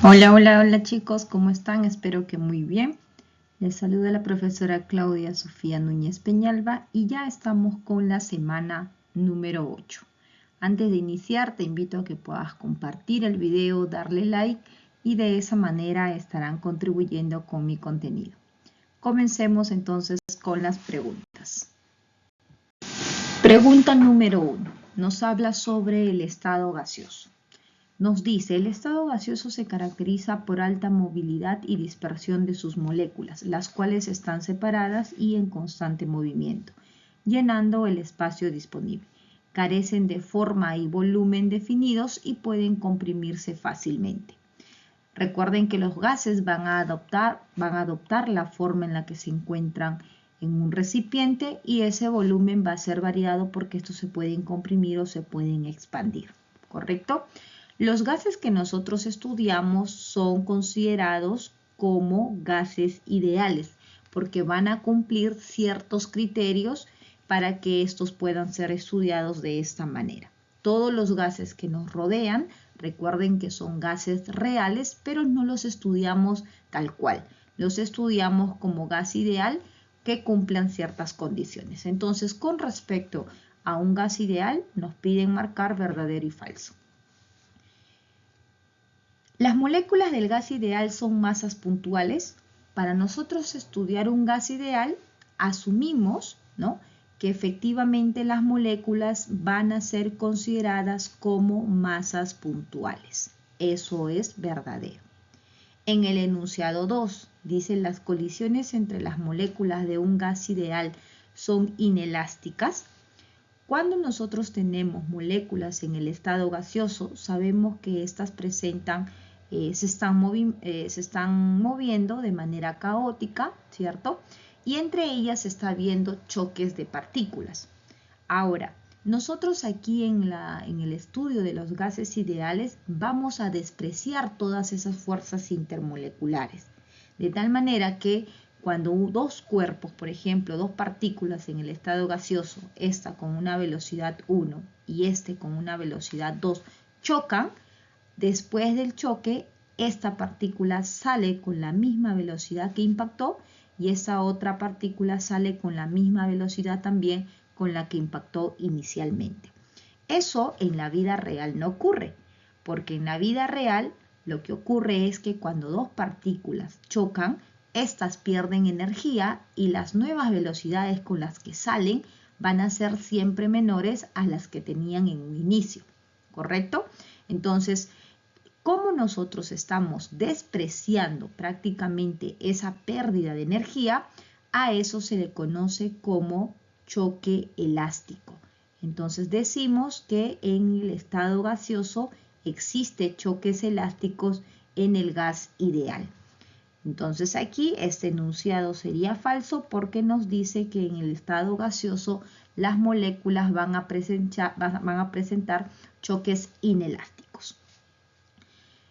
Hola, hola, hola chicos, ¿cómo están? Espero que muy bien. Les saluda la profesora Claudia Sofía Núñez Peñalba y ya estamos con la semana número 8. Antes de iniciar, te invito a que puedas compartir el video, darle like y de esa manera estarán contribuyendo con mi contenido. Comencemos entonces con las preguntas. Pregunta número 1. Nos habla sobre el estado gaseoso. Nos dice, el estado gaseoso se caracteriza por alta movilidad y dispersión de sus moléculas, las cuales están separadas y en constante movimiento, llenando el espacio disponible. Carecen de forma y volumen definidos y pueden comprimirse fácilmente. Recuerden que los gases van a adoptar la forma en la que se encuentran en un recipiente y ese volumen va a ser variado porque estos se pueden comprimir o se pueden expandir, ¿correcto? Los gases que nosotros estudiamos son considerados como gases ideales porque van a cumplir ciertos criterios para que estos puedan ser estudiados de esta manera. Todos los gases que nos rodean, recuerden que son gases reales, pero no los estudiamos tal cual. Los estudiamos como gas ideal que cumplan ciertas condiciones. Entonces, con respecto a un gas ideal, nos piden marcar verdadero y falso. Las moléculas del gas ideal son masas puntuales. Para nosotros estudiar un gas ideal, asumimos, ¿no?, que efectivamente las moléculas van a ser consideradas como masas puntuales. Eso es verdadero. En el enunciado 2, dice las colisiones entre las moléculas de un gas ideal son inelásticas. Cuando nosotros tenemos moléculas en el estado gaseoso, sabemos que estas presentan se están moviendo de manera caótica, ¿cierto? Y entre ellas se está viendo choques de partículas. Ahora, nosotros aquí en el estudio de los gases ideales vamos a despreciar todas esas fuerzas intermoleculares, de tal manera que cuando dos cuerpos, por ejemplo, dos partículas en el estado gaseoso, esta con una velocidad 1 y este con una velocidad 2, chocan, después del choque, esta partícula sale con la misma velocidad que impactó y esa otra partícula sale con la misma velocidad también con la que impactó inicialmente. Eso en la vida real no ocurre, porque en la vida real lo que ocurre es que cuando dos partículas chocan, estas pierden energía y las nuevas velocidades con las que salen van a ser siempre menores a las que tenían en un inicio, ¿correcto? Entonces, como nosotros estamos despreciando prácticamente esa pérdida de energía, a eso se le conoce como choque elástico. Entonces decimos que en el estado gaseoso existe choques elásticos en el gas ideal. Entonces aquí este enunciado sería falso porque nos dice que en el estado gaseoso las moléculas van a presentar choques inelásticos.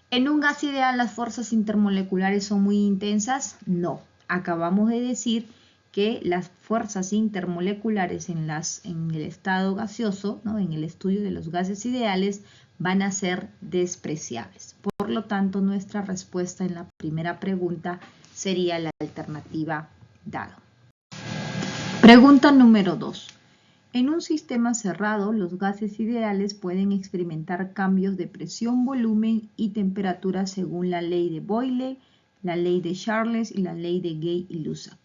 ¿En un gas ideal las fuerzas intermoleculares son muy intensas? No. Acabamos de decir que las fuerzas intermoleculares en el estado gaseoso, ¿no?, en el estudio de los gases ideales, van a ser despreciables. Por lo tanto, nuestra respuesta en la primera pregunta sería la alternativa dado. Pregunta número 2. En un sistema cerrado, los gases ideales pueden experimentar cambios de presión, volumen y temperatura según la ley de Boyle, la ley de Charles y la ley de Gay y Lussac,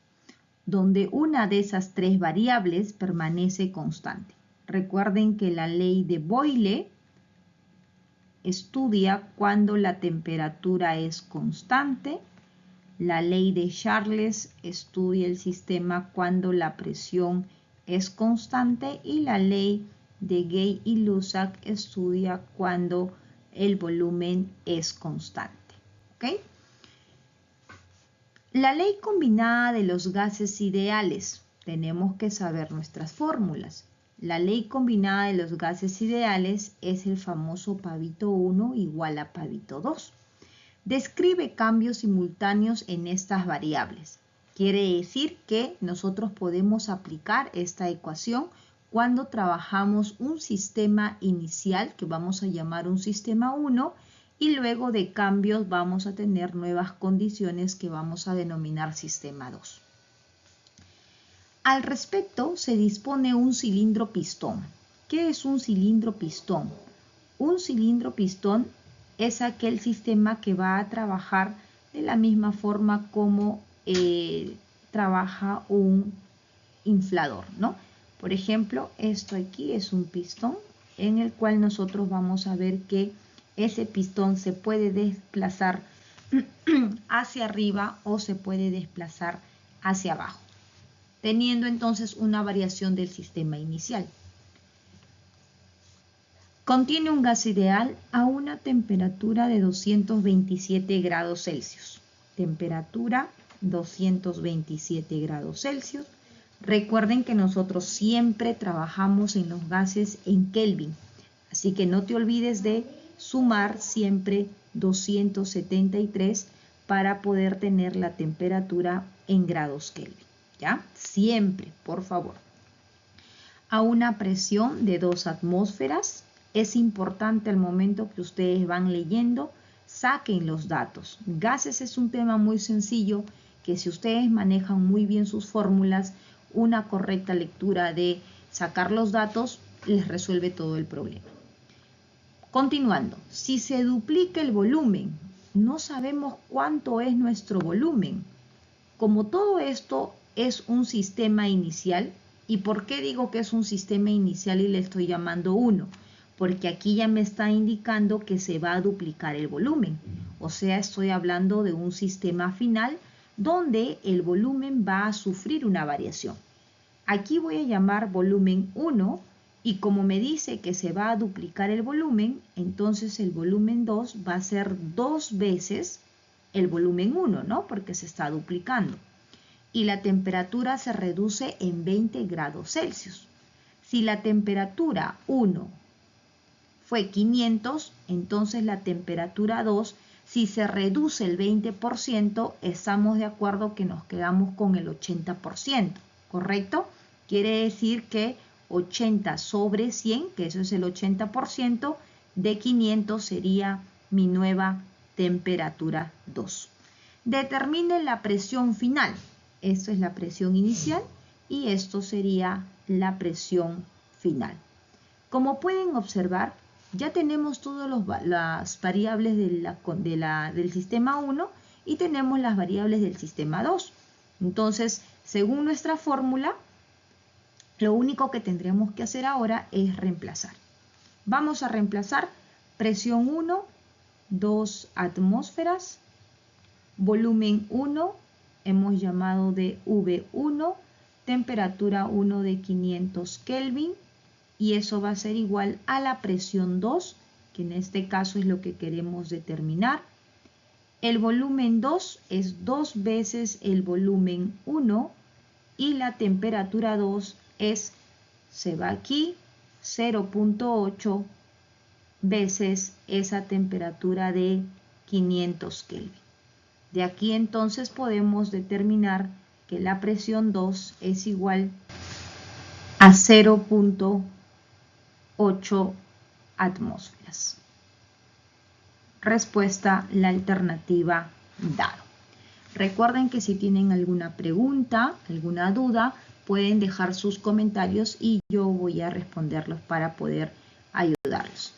donde una de esas tres variables permanece constante. Recuerden que la ley de Boyle estudia cuando la temperatura es constante, la ley de Charles estudia el sistema cuando la presión es constante y la ley de Gay y Lussac estudia cuando el volumen es constante. ¿Okay? La ley combinada de los gases ideales. Tenemos que saber nuestras fórmulas. La ley combinada de los gases ideales es el famoso Pareto 1 igual a Pareto 2. Describe cambios simultáneos en estas variables. Quiere decir que nosotros podemos aplicar esta ecuación cuando trabajamos un sistema inicial que vamos a llamar un sistema 1 y luego de cambios vamos a tener nuevas condiciones que vamos a denominar sistema 2. Al respecto, se dispone un cilindro pistón. ¿Qué es un cilindro pistón? Un cilindro pistón es aquel sistema que va a trabajar de la misma forma como trabaja un inflador, ¿no? Por ejemplo, esto aquí es un pistón en el cual nosotros vamos a ver que ese pistón se puede desplazar hacia arriba o se puede desplazar hacia abajo, teniendo entonces una variación del sistema inicial. Contiene un gas ideal a una temperatura de 227 grados Celsius. Temperatura 227 grados Celsius. Recuerden que nosotros siempre trabajamos en los gases en Kelvin, así que no te olvides de sumar siempre 273 para poder tener la temperatura en grados Kelvin, ¿ya? Siempre, por favor. A una presión de 2 atmósferas. Es importante al momento que ustedes van leyendo, saquen los datos. Gases es un tema muy sencillo que si ustedes manejan muy bien sus fórmulas, una correcta lectura de sacar los datos les resuelve todo el problema. Continuando, si se duplica el volumen, no sabemos cuánto es nuestro volumen. Como todo esto es un sistema inicial, ¿y por qué digo que es un sistema inicial y le estoy llamando 1? Porque aquí ya me está indicando que se va a duplicar el volumen. O sea, estoy hablando de un sistema final donde el volumen va a sufrir una variación. Aquí voy a llamar volumen 1 y como me dice que se va a duplicar el volumen, entonces el volumen 2 va a ser 2 veces el volumen 1, ¿no? Porque se está duplicando. Y la temperatura se reduce en 20 grados Celsius. Si la temperatura 1 fue 500, entonces la temperatura 2, si se reduce el 20%, estamos de acuerdo que nos quedamos con el 80%, ¿correcto? Quiere decir que 80 sobre 100, que eso es el 80%, de 500 sería mi nueva temperatura 2. Determine la presión final. Esto es la presión inicial y esto sería la presión final. Como pueden observar, ya tenemos todas las variables del sistema 1 y tenemos las variables del sistema 2. Entonces, según nuestra fórmula, lo único que tendríamos que hacer ahora es reemplazar. Vamos a reemplazar presión 1, 2 atmósferas, volumen 1, hemos llamado de V1, temperatura 1 de 500 Kelvin, y eso va a ser igual a la presión 2, que en este caso es lo que queremos determinar. El volumen 2 es 2 veces el volumen 1 y la temperatura 2 es, se va aquí, 0.8 veces esa temperatura de 500 Kelvin. De aquí entonces podemos determinar que la presión 2 es igual a 0.8 atmósferas. Respuesta, la alternativa dado. Recuerden que si tienen alguna pregunta, alguna duda, pueden dejar sus comentarios y yo voy a responderlos para poder ayudarlos.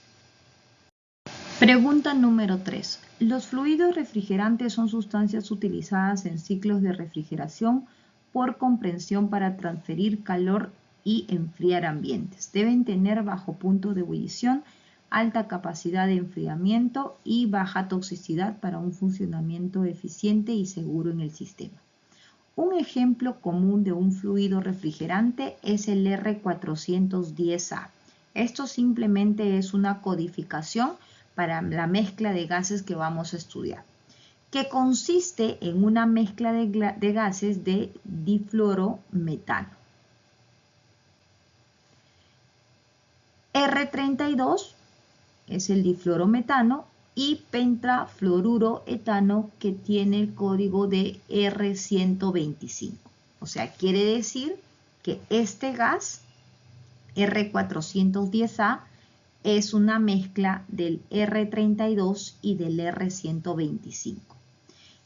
Pregunta número 3. Los fluidos refrigerantes son sustancias utilizadas en ciclos de refrigeración por comprensión para transferir calor y enfriar ambientes. Deben tener bajo punto de ebullición, alta capacidad de enfriamiento y baja toxicidad para un funcionamiento eficiente y seguro en el sistema. Un ejemplo común de un fluido refrigerante es el R410A. Esto simplemente es una codificación para la mezcla de gases que vamos a estudiar, que consiste en una mezcla de gases de difluorometano. R32 es el difluorometano y pentafluoruro etano, que tiene el código de R125. O sea, quiere decir que este gas R410A es una mezcla del R32 y del R125.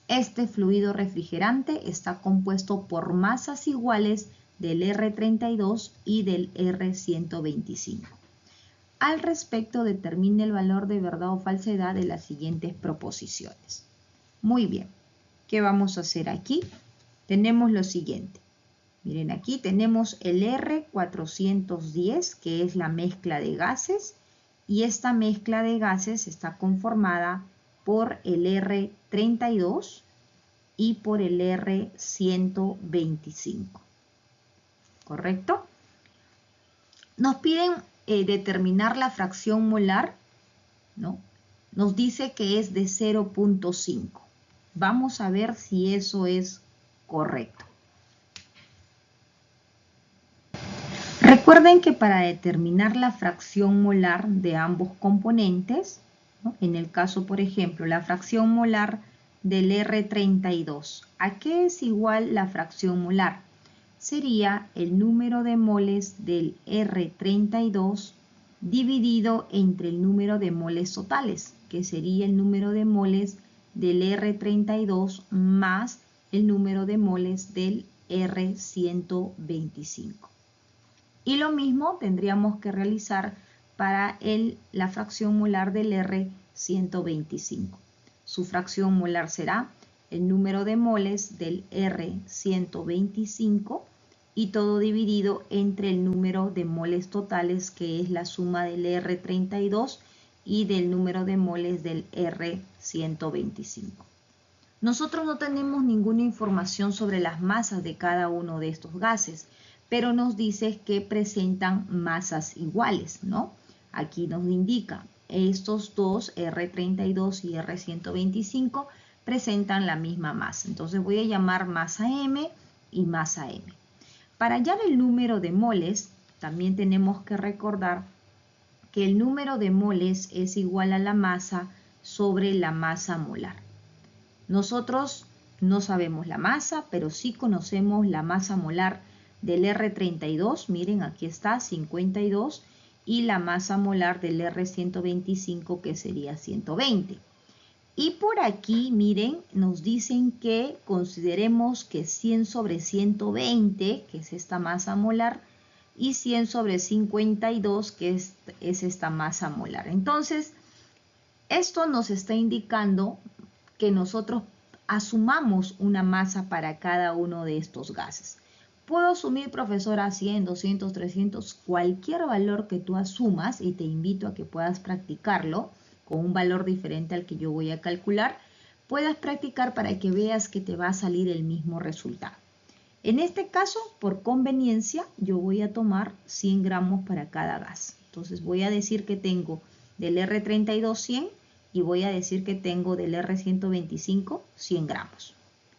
Este fluido refrigerante está compuesto por masas iguales del R32 y del R125. Al respecto, determine el valor de verdad o falsedad de las siguientes proposiciones. Muy bien, ¿qué vamos a hacer aquí? Tenemos lo siguiente. Miren, aquí tenemos el R410, que es la mezcla de gases, y esta mezcla de gases está conformada por el R32 y por el R125. ¿Correcto? Nos piden determinar la fracción molar, ¿no? Nos dice que es de 0.5. Vamos a ver si eso es correcto. Recuerden que para determinar la fracción molar de ambos componentes, ¿no? En el caso, por ejemplo, la fracción molar del R32, ¿a qué es igual la fracción molar? Sería el número de moles del R32 dividido entre el número de moles totales, que sería el número de moles del R32 más el número de moles del R125. Y lo mismo tendríamos que realizar para la fracción molar del R125. Su fracción molar será el número de moles del R125 y todo dividido entre el número de moles totales, que es la suma del R32 y del número de moles del R125. Nosotros no tenemos ninguna información sobre las masas de cada uno de estos gases, pero nos dice que presentan masas iguales, ¿no? Aquí nos indica, estos dos, R32 y R125, presentan la misma masa. Entonces voy a llamar masa M y masa M. Para hallar el número de moles, también tenemos que recordar que el número de moles es igual a la masa sobre la masa molar. Nosotros no sabemos la masa, pero sí conocemos la masa molar del R32, miren, aquí está, 52, y la masa molar del R125, que sería 120. Y por aquí, miren, nos dicen que consideremos que 100 sobre 120, que es esta masa molar, y 100 sobre 52, que es esta masa molar. Entonces, esto nos está indicando que nosotros asumamos una masa para cada uno de estos gases. Puedo asumir, profesora, 100, 200, 300, cualquier valor que tú asumas, y te invito a que puedas practicarlo con un valor diferente al que yo voy a calcular, puedas practicar para que veas que te va a salir el mismo resultado. En este caso, por conveniencia, yo voy a tomar 100 gramos para cada gas. Entonces voy a decir que tengo del R32 100 y voy a decir que tengo del R125 100 gramos.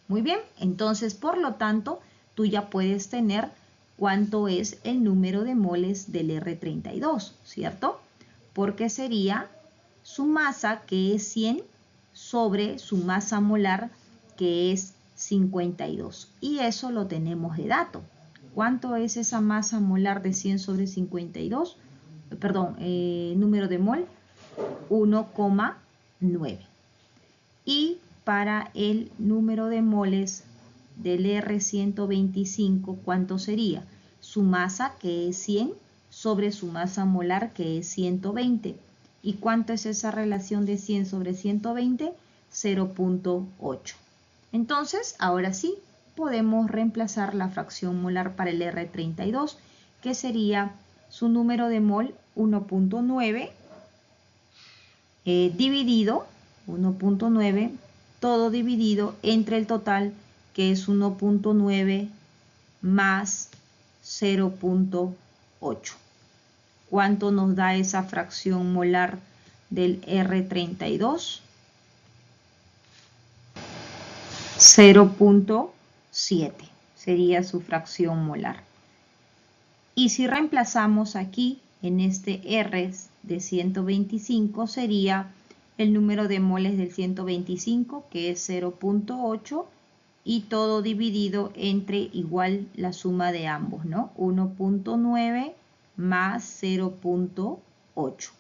Muy bien, entonces por lo tanto, tú ya puedes tener cuánto es el número de moles del R32, ¿cierto? Porque sería su masa, que es 100, sobre su masa molar, que es 52. Y eso lo tenemos de dato. ¿Cuánto es esa masa molar de 100 sobre 52? Perdón, número de mol, 1,9. Y para el número de moles del R125, ¿cuánto sería? Su masa, que es 100, sobre su masa molar, que es 120. ¿Y cuánto es esa relación de 100 sobre 120? 0.8. Entonces, ahora sí, podemos reemplazar la fracción molar para el R32, que sería su número de mol 1.9 dividido 1.9, todo dividido entre el total, que es 1.9 más 0.8. ¿Cuánto nos da esa fracción molar del R32? 0.7 sería su fracción molar. Y si reemplazamos aquí en este R de 125, sería el número de moles del 125, que es 0.8, y todo dividido entre igual la suma de ambos, ¿no? 1.9 más 0.8.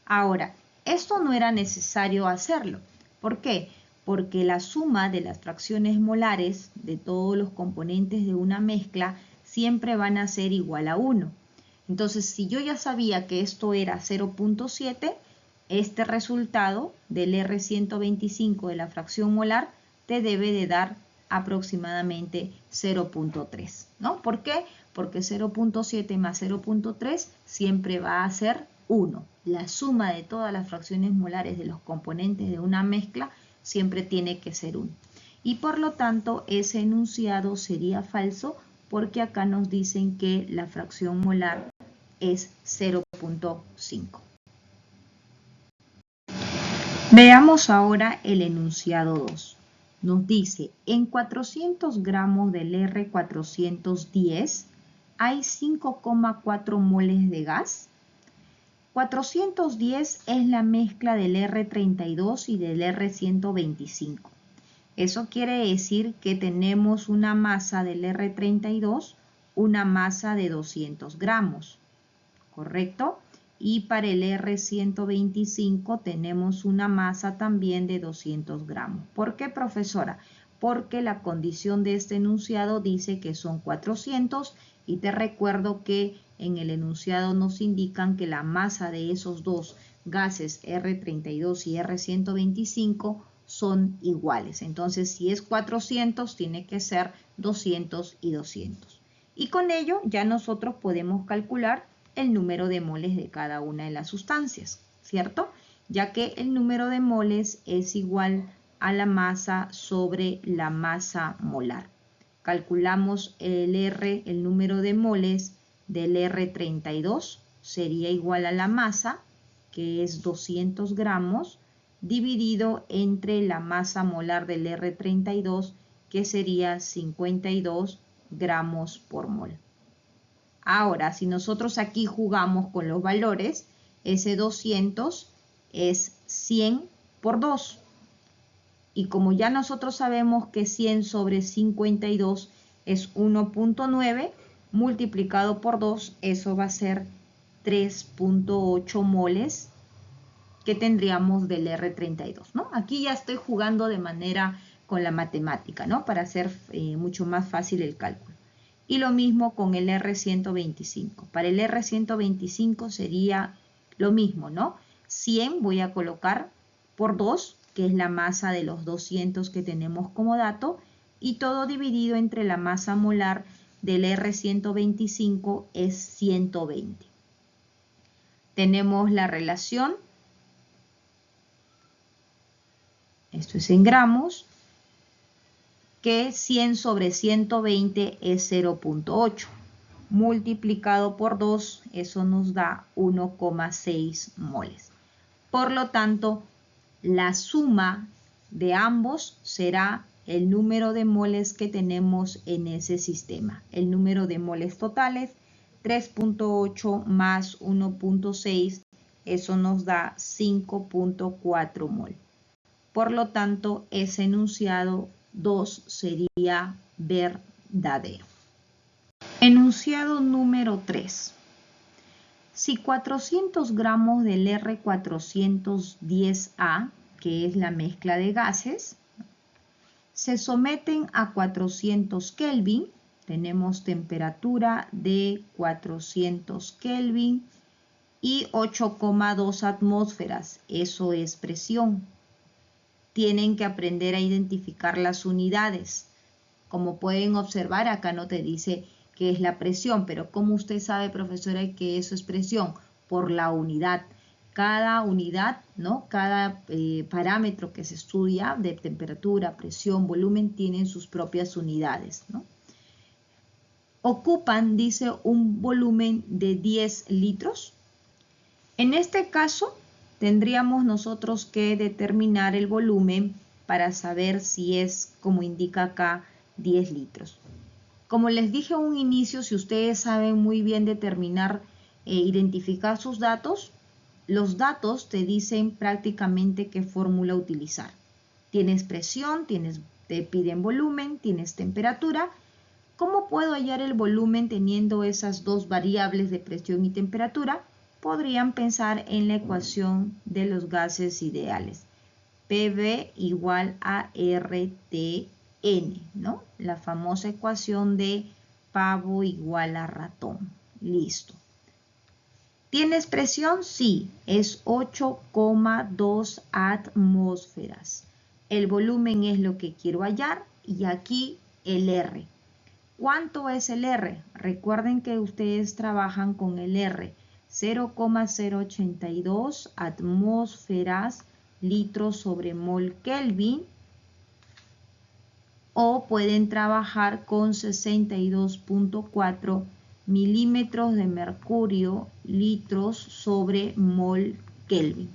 Ahora, esto no era necesario hacerlo. ¿Por qué? Porque la suma de las fracciones molares de todos los componentes de una mezcla siempre van a ser igual a 1. Entonces, si yo ya sabía que esto era 0.7, este resultado del R125 de la fracción molar te debe de dar aproximadamente 0.3, ¿no? ¿Por qué? Porque 0.7 más 0.3 siempre va a ser 1. La suma de todas las fracciones molares de los componentes de una mezcla siempre tiene que ser 1. Y por lo tanto, ese enunciado sería falso porque acá nos dicen que la fracción molar es 0.5. Veamos ahora el enunciado 2. Nos dice, en 400 gramos del R410 hay 5,4 moles de gas. 410 es la mezcla del R32 y del R125. Eso quiere decir que tenemos una masa del R32, una masa de 200 gramos, ¿correcto? Y para el R125 tenemos una masa también de 200 gramos. ¿Por qué, profesora? Porque la condición de este enunciado dice que son 400 y te recuerdo que en el enunciado nos indican que la masa de esos dos gases R32 y R125 son iguales. Entonces, si es 400, tiene que ser 200 y 200. Y con ello ya nosotros podemos calcular el número de moles de cada una de las sustancias, ¿cierto? Ya que el número de moles es igual a la masa sobre la masa molar. Calculamos el número de moles del R32 sería igual a la masa, que es 200 gramos, dividido entre la masa molar del R32, que sería 52 gramos por mol. Ahora, si nosotros aquí jugamos con los valores, ese 200 es 100 por 2. Y como ya nosotros sabemos que 100 sobre 52 es 1.9, multiplicado por 2, eso va a ser 3.8 moles que tendríamos del R32, ¿no? Aquí ya estoy jugando de manera con la matemática, ¿no? Para hacer mucho más fácil el cálculo. Y lo mismo con el R125. Para el R125 sería lo mismo, ¿no? 100 voy a colocar por 2, que es la masa de los 200 que tenemos como dato, y todo dividido entre la masa molar del R125 es 120. Tenemos la relación, esto es en gramos, que 100 sobre 120 es 0.8. Multiplicado por 2, eso nos da 1,6 moles. Por lo tanto, la suma de ambos será el número de moles que tenemos en ese sistema. El número de moles totales, 3.8 más 1.6, eso nos da 5.4 mol. Por lo tanto, ese enunciado 2 sería verdadero. Enunciado número 3. Si 400 gramos del R410A, que es la mezcla de gases, se someten a 400 Kelvin, tenemos temperatura de 400 Kelvin y 8,2 atmósferas, eso es presión. Tienen que aprender a identificar las unidades. Como pueden observar, acá no te dice qué es la presión, pero ¿cómo usted sabe, profesora, que eso es presión? Por la unidad. Cada unidad, ¿no? Cada parámetro que se estudia de temperatura, presión, volumen, tienen sus propias unidades, ¿no? Ocupan, dice, un volumen de 10 litros. En este caso, tendríamos nosotros que determinar el volumen para saber si es, como indica acá, 10 litros. Como les dije a un inicio, si ustedes saben muy bien determinar e identificar sus datos, los datos te dicen prácticamente qué fórmula utilizar. Tienes presión, te piden volumen, tienes temperatura. ¿Cómo puedo hallar el volumen teniendo esas dos variables de presión y temperatura? podrían pensar en la ecuación de los gases ideales. PV igual a RTN, ¿no? La famosa ecuación de pavo igual a ratón. Listo. ¿Tienes presión? Sí, es 8,2 atmósferas. El volumen es lo que quiero hallar y aquí el R. ¿Cuánto es el R? Recuerden que ustedes trabajan con el R. 0,082 atmósferas litros sobre mol Kelvin, o pueden trabajar con 62,4 milímetros de mercurio litros sobre mol Kelvin.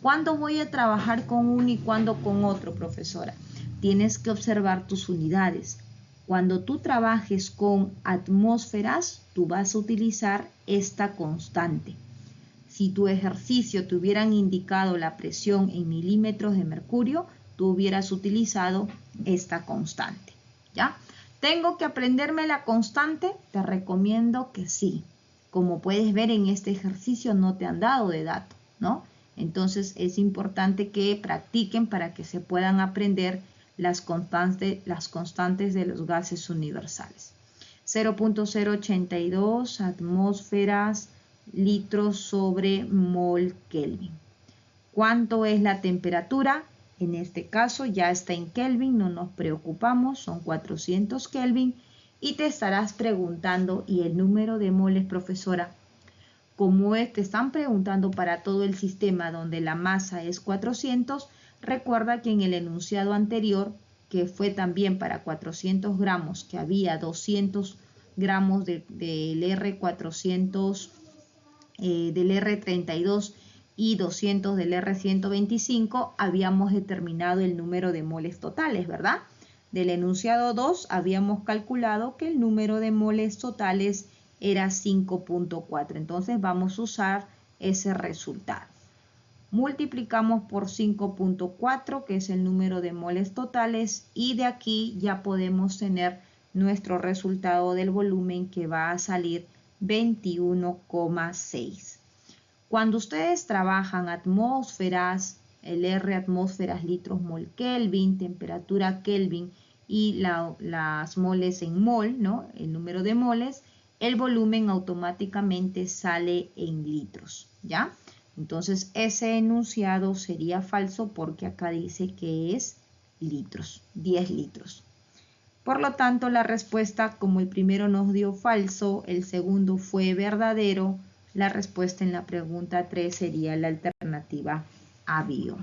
¿Cuándo voy a trabajar con uno y cuándo con otro, profesora? Tienes que observar tus unidades. Cuando tú trabajes con atmósferas, tú vas a utilizar esta constante. Si tu ejercicio te hubieran indicado la presión en milímetros de mercurio, tú hubieras utilizado esta constante, ¿ya? ¿Tengo que aprenderme la constante? Te recomiendo que sí. Como puedes ver en este ejercicio no te han dado de dato, ¿no? Entonces es importante que practiquen para que se puedan aprender las constantes de los gases universales. 0,082 atmósferas litros sobre mol Kelvin. ¿Cuánto es la temperatura? En este caso ya está en Kelvin, no nos preocupamos, son 400 Kelvin. Y te estarás preguntando, ¿y el número de moles, profesora? Como te están preguntando para todo el sistema donde la masa es 400, recuerda que en el enunciado anterior, que fue también para 400 gramos, que había 200 gramos del R400, del R32 y 200 del R125, habíamos determinado el número de moles totales, ¿verdad? Del enunciado 2 habíamos calculado que el número de moles totales era 5,4. Entonces vamos a usar ese resultado. Multiplicamos por 5,4, que es el número de moles totales, y de aquí ya podemos tener nuestro resultado del volumen, que va a salir 21,6. Cuando ustedes trabajan atmósferas, el R atmósferas litros mol Kelvin, temperatura Kelvin y las moles en mol, ¿no? El número de moles, el volumen automáticamente sale en litros, ¿ya? Entonces ese enunciado sería falso porque acá dice que es litros, 10 litros. Por lo tanto, la respuesta, como el primero nos dio falso, el segundo fue verdadero, la respuesta en la pregunta 3 sería la alternativa A, bio.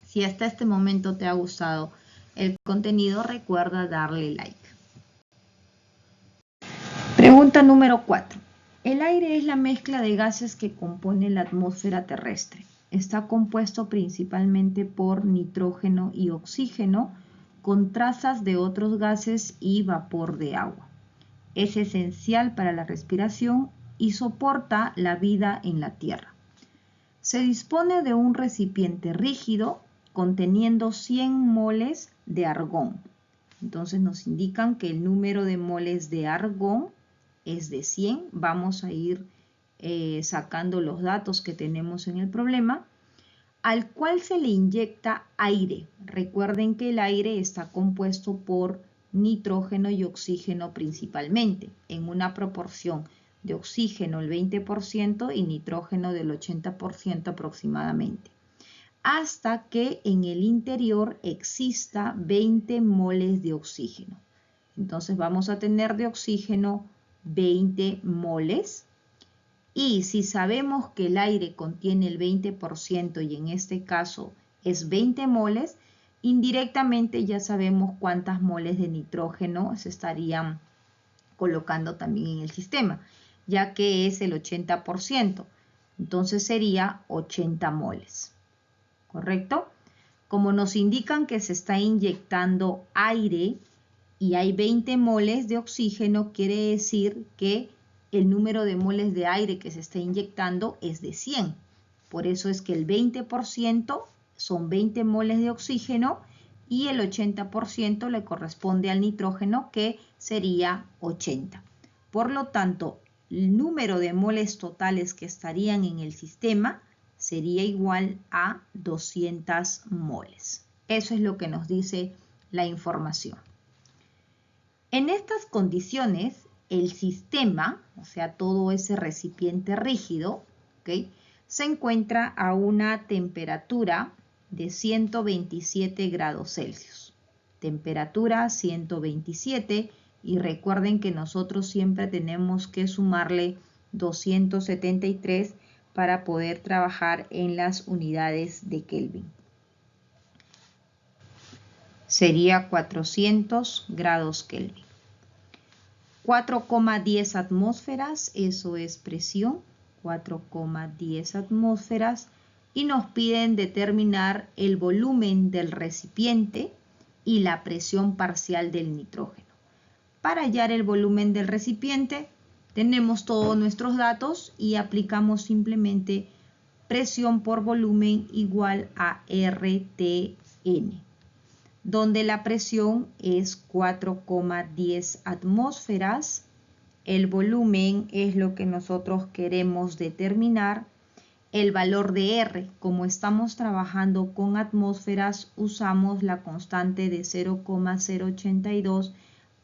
Si hasta este momento te ha gustado el contenido, recuerda darle like. Pregunta número 4. El aire es la mezcla de gases que compone la atmósfera terrestre. Está compuesto principalmente por nitrógeno y oxígeno, con trazas de otros gases y vapor de agua. Es esencial para la respiración y soporta la vida en la Tierra. Se dispone de un recipiente rígido conteniendo 100 moles de argón. Entonces nos indican que el número de moles de argón es de 100. Vamos a ir sacando los datos que tenemos en el problema, al cual se le inyecta aire. Recuerden que el aire está compuesto por nitrógeno y oxígeno principalmente, en una proporción de oxígeno el 20% y nitrógeno del 80% aproximadamente, hasta que en el interior exista 20 moles de oxígeno. Entonces vamos a tener de oxígeno 20 moles. Y si sabemos que el aire contiene el 20% y en este caso es 20 moles, indirectamente ya sabemos cuántas moles de nitrógeno se estarían colocando también en el sistema, ya que es el 80%. Entonces sería 80 moles. ¿Correcto? Como nos indican que se está inyectando aire y hay 20 moles de oxígeno, quiere decir que el número de moles de aire que se está inyectando es de 100. Por eso es que el 20% son 20 moles de oxígeno y el 80% le corresponde al nitrógeno, que sería 80. Por lo tanto, el número de moles totales que estarían en el sistema sería igual a 200 moles. Eso es lo que nos dice la información. En estas condiciones, el sistema, o sea, todo ese recipiente rígido, ¿ok?, se encuentra a una temperatura de 127 grados Celsius. Temperatura 127, y recuerden que nosotros siempre tenemos que sumarle 273 para poder trabajar en las unidades de Kelvin. Sería 400 grados Kelvin. 4,10 atmósferas, eso es presión, 4,10 atmósferas, y nos piden determinar el volumen del recipiente y la presión parcial del nitrógeno. Para hallar el volumen del recipiente, tenemos todos nuestros datos y aplicamos simplemente presión por volumen igual a RTN, donde la presión es 4,10 atmósferas. El volumen es lo que nosotros queremos determinar. El valor de R, como estamos trabajando con atmósferas, usamos la constante de 0,082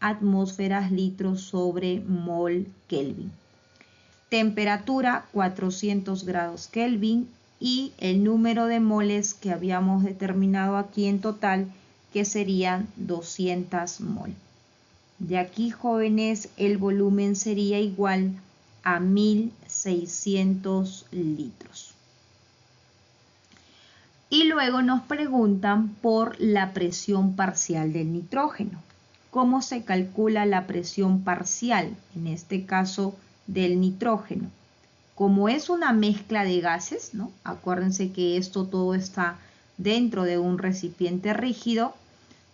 atmósferas litros sobre mol Kelvin. Temperatura 400 grados Kelvin y el número de moles que habíamos determinado aquí en total, que serían 200 mol. De aquí, jóvenes, el volumen sería igual a 1600 litros. Y luego nos preguntan por la presión parcial del nitrógeno. ¿Cómo se calcula la presión parcial, en este caso del nitrógeno? Como es una mezcla de gases, ¿no? Acuérdense que esto todo está dentro de un recipiente rígido.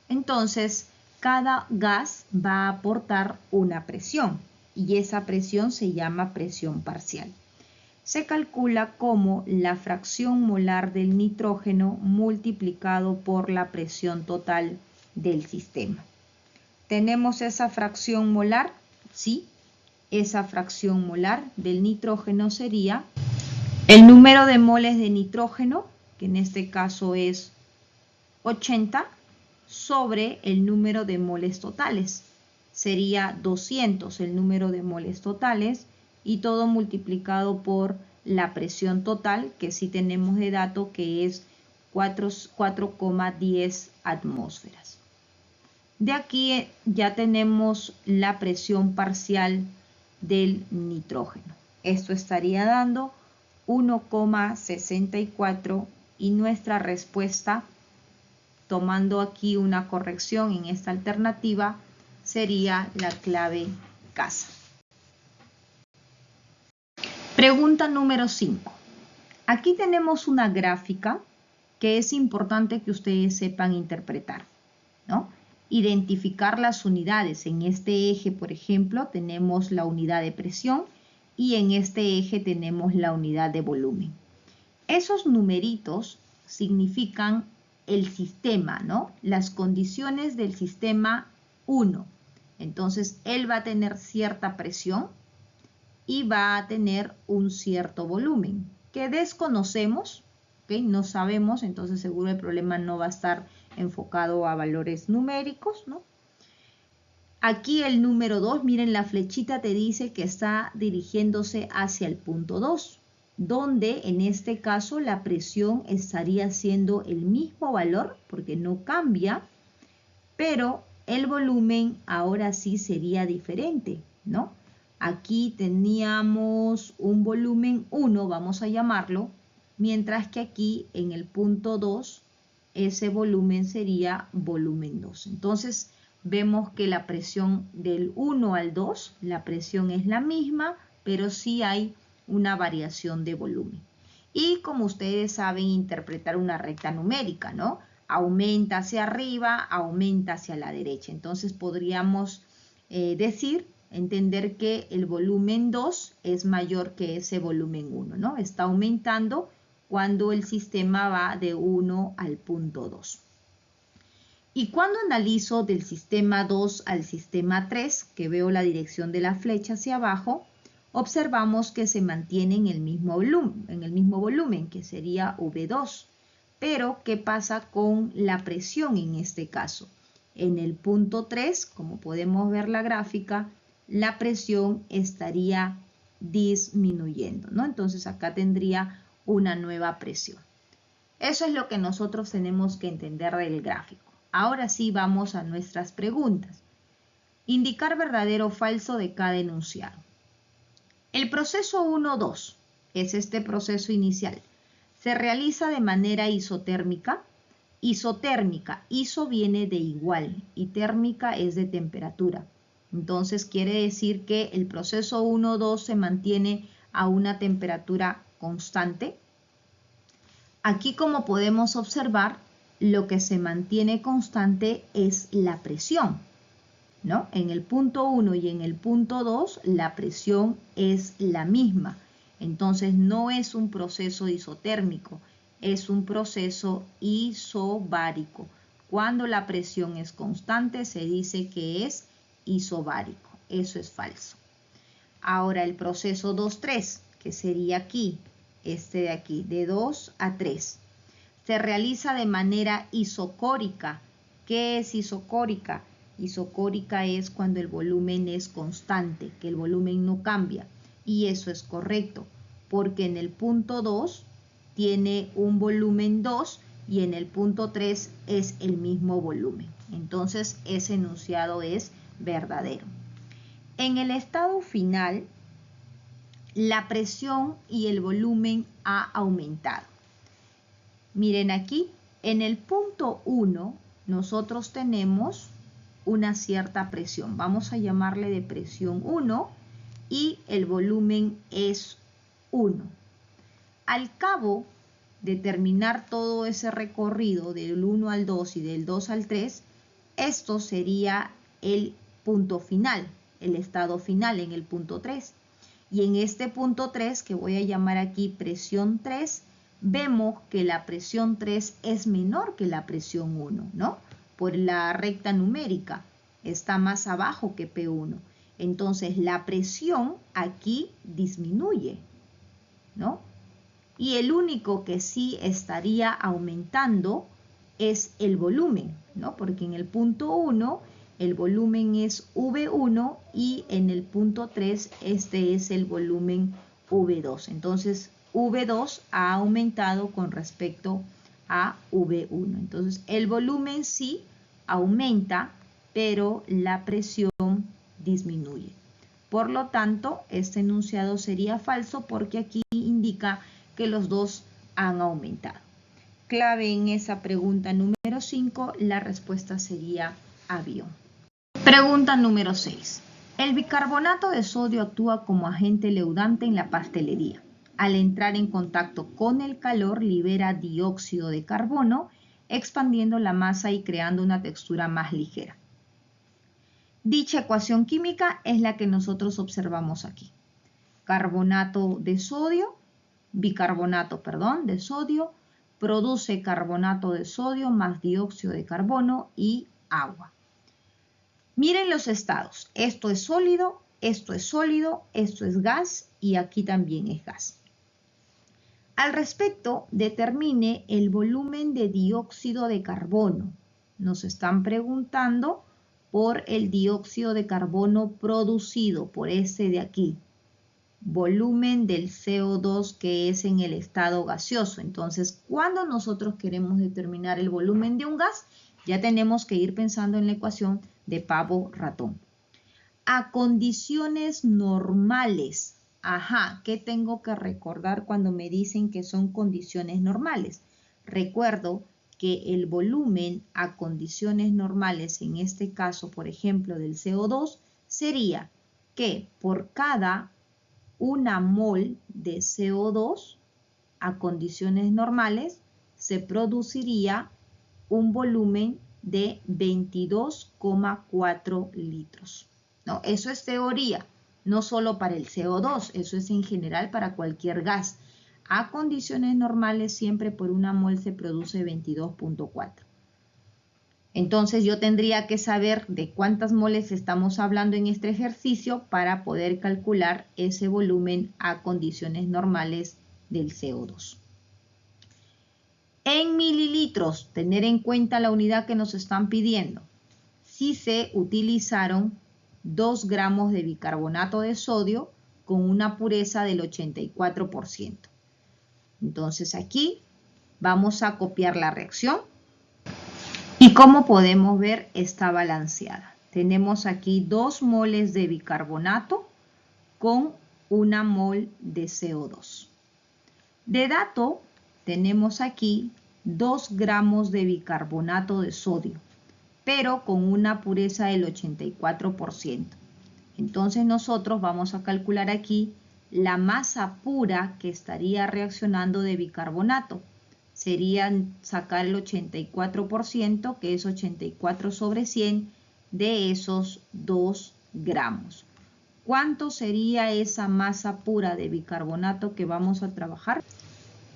Entonces, cada gas va a aportar una presión y esa presión se llama presión parcial. Se calcula como la fracción molar del nitrógeno multiplicado por la presión total del sistema. ¿Tenemos esa fracción molar? Sí, esa fracción molar del nitrógeno sería el número de moles de nitrógeno, que en este caso es 80, sobre el número de moles totales. Sería 200 el número de moles totales y todo multiplicado por la presión total, que sí tenemos de dato que es 4,10 atmósferas. De aquí ya tenemos la presión parcial del nitrógeno. Esto estaría dando 1,64 y nuestra respuesta, tomando aquí una corrección en esta alternativa, sería la clave casa. Pregunta número 5. Aquí tenemos una gráfica que es importante que ustedes sepan interpretar, ¿no? Identificar las unidades. En este eje, por ejemplo, tenemos la unidad de presión y en este eje tenemos la unidad de volumen. Esos numeritos significan el sistema, ¿no? Las condiciones del sistema 1. Entonces, él va a tener cierta presión y va a tener un cierto volumen que desconocemos, ¿ok? No sabemos, entonces seguro el problema no va a estar enfocado a valores numéricos, ¿no? Aquí el número 2, miren, la flechita te dice que está dirigiéndose hacia el punto 2, donde en este caso la presión estaría siendo el mismo valor porque no cambia, pero el volumen ahora sí sería diferente, ¿no? Aquí teníamos un volumen 1, vamos a llamarlo, mientras que aquí en el punto 2 ese volumen sería volumen 2. Entonces vemos que la presión del 1 al 2, la presión es la misma, pero sí hay una variación de volumen. Y como ustedes saben interpretar una recta numérica, ¿no? Aumenta hacia arriba, aumenta hacia la derecha. Entonces podríamos entender que el volumen 2 es mayor que ese volumen 1, ¿no? Está aumentando cuando el sistema va de 1 al punto 2. Y cuando analizo del sistema 2 al sistema 3, que veo la dirección de la flecha hacia abajo, observamos que se mantiene en el mismo volumen, que sería V2. Pero, ¿qué pasa con la presión en este caso? En el punto 3, como podemos ver la gráfica, la presión estaría disminuyendo, ¿no? Entonces acá tendría una nueva presión. Eso es lo que nosotros tenemos que entender del gráfico. Ahora sí vamos a nuestras preguntas. Indicar verdadero o falso de cada enunciado. El proceso 1-2 es este proceso inicial. Se realiza de manera isotérmica. Isotérmica, iso viene de igual y térmica es de temperatura. Entonces quiere decir que el proceso 1-2 se mantiene a una temperatura constante. Aquí, como podemos observar, lo que se mantiene constante es la presión, ¿no? En el punto 1 y en el punto 2 la presión es la misma. Entonces no es un proceso isotérmico, es un proceso isobárico. Cuando la presión es constante se dice que es isobárico. Eso es falso. Ahora el proceso 2-3, que sería aquí, este de aquí, de 2 a 3. Se realiza de manera isocórica. ¿Qué es isocórica? Isocórica es cuando el volumen es constante, que el volumen no cambia. Y eso es correcto, porque en el punto 2 tiene un volumen 2 y en el punto 3 es el mismo volumen. Entonces ese enunciado es verdadero. En el estado final, la presión y el volumen ha aumentado. Miren aquí, en el punto 1 nosotros tenemos una cierta presión. Vamos a llamarle de presión 1 y el volumen es 1. Al cabo de terminar todo ese recorrido del 1 al 2 y del 2 al 3, esto sería el punto final, el estado final en el punto 3. Y en este punto 3, que voy a llamar aquí presión 3, vemos que la presión 3 es menor que la presión 1, ¿no? Por la recta numérica, está más abajo que P1. Entonces la presión aquí disminuye, ¿no? Y el único que sí estaría aumentando es el volumen, ¿no? Porque en el punto 1 el volumen es V1 y en el punto 3 este es el volumen V2. Entonces V2 ha aumentado con respecto a V1. Entonces el volumen sí aumenta, pero la presión disminuye. Por lo tanto, este enunciado sería falso porque aquí indica que los dos han aumentado. Clave en esa pregunta número 5, la respuesta sería avión. Pregunta número 6. El bicarbonato de sodio actúa como agente leudante en la pastelería. Al entrar en contacto con el calor, libera dióxido de carbono, expandiendo la masa y creando una textura más ligera. Dicha ecuación química es la que nosotros observamos aquí. Bicarbonato de sodio, produce carbonato de sodio más dióxido de carbono y agua. Miren los estados. Esto es sólido, esto es sólido, esto es gas y aquí también es gas. Al respecto, determine el volumen de dióxido de carbono. Nos están preguntando por el dióxido de carbono producido, por este de aquí. Volumen del CO2 que es en el estado gaseoso. Entonces, cuando nosotros queremos determinar el volumen de un gas, ya tenemos que ir pensando en la ecuación de pavo-ratón. A condiciones normales. Ajá, ¿qué tengo que recordar cuando me dicen que son condiciones normales? Recuerdo que el volumen a condiciones normales, en este caso, por ejemplo, del CO2, sería que por cada 1 mol de CO2 a condiciones normales se produciría un volumen de 22,4 litros. No, eso es teoría, no solo para el CO2, eso es en general para cualquier gas. A condiciones normales siempre por 1 mol se produce 22,4. Entonces yo tendría que saber de cuántas moles estamos hablando en este ejercicio para poder calcular ese volumen a condiciones normales del CO2. En mililitros, tener en cuenta la unidad que nos están pidiendo. Si se utilizaron 2 gramos de bicarbonato de sodio con una pureza del 84%. Entonces aquí vamos a copiar la reacción. Y como podemos ver, está balanceada. Tenemos aquí 2 moles de bicarbonato con 1 mol de CO2. De dato, tenemos aquí 2 gramos de bicarbonato de sodio, pero con una pureza del 84%. Entonces nosotros vamos a calcular aquí la masa pura que estaría reaccionando de bicarbonato. Sería sacar el 84%, que es 84 sobre 100, de esos 2 gramos. ¿Cuánto sería esa masa pura de bicarbonato que vamos a trabajar?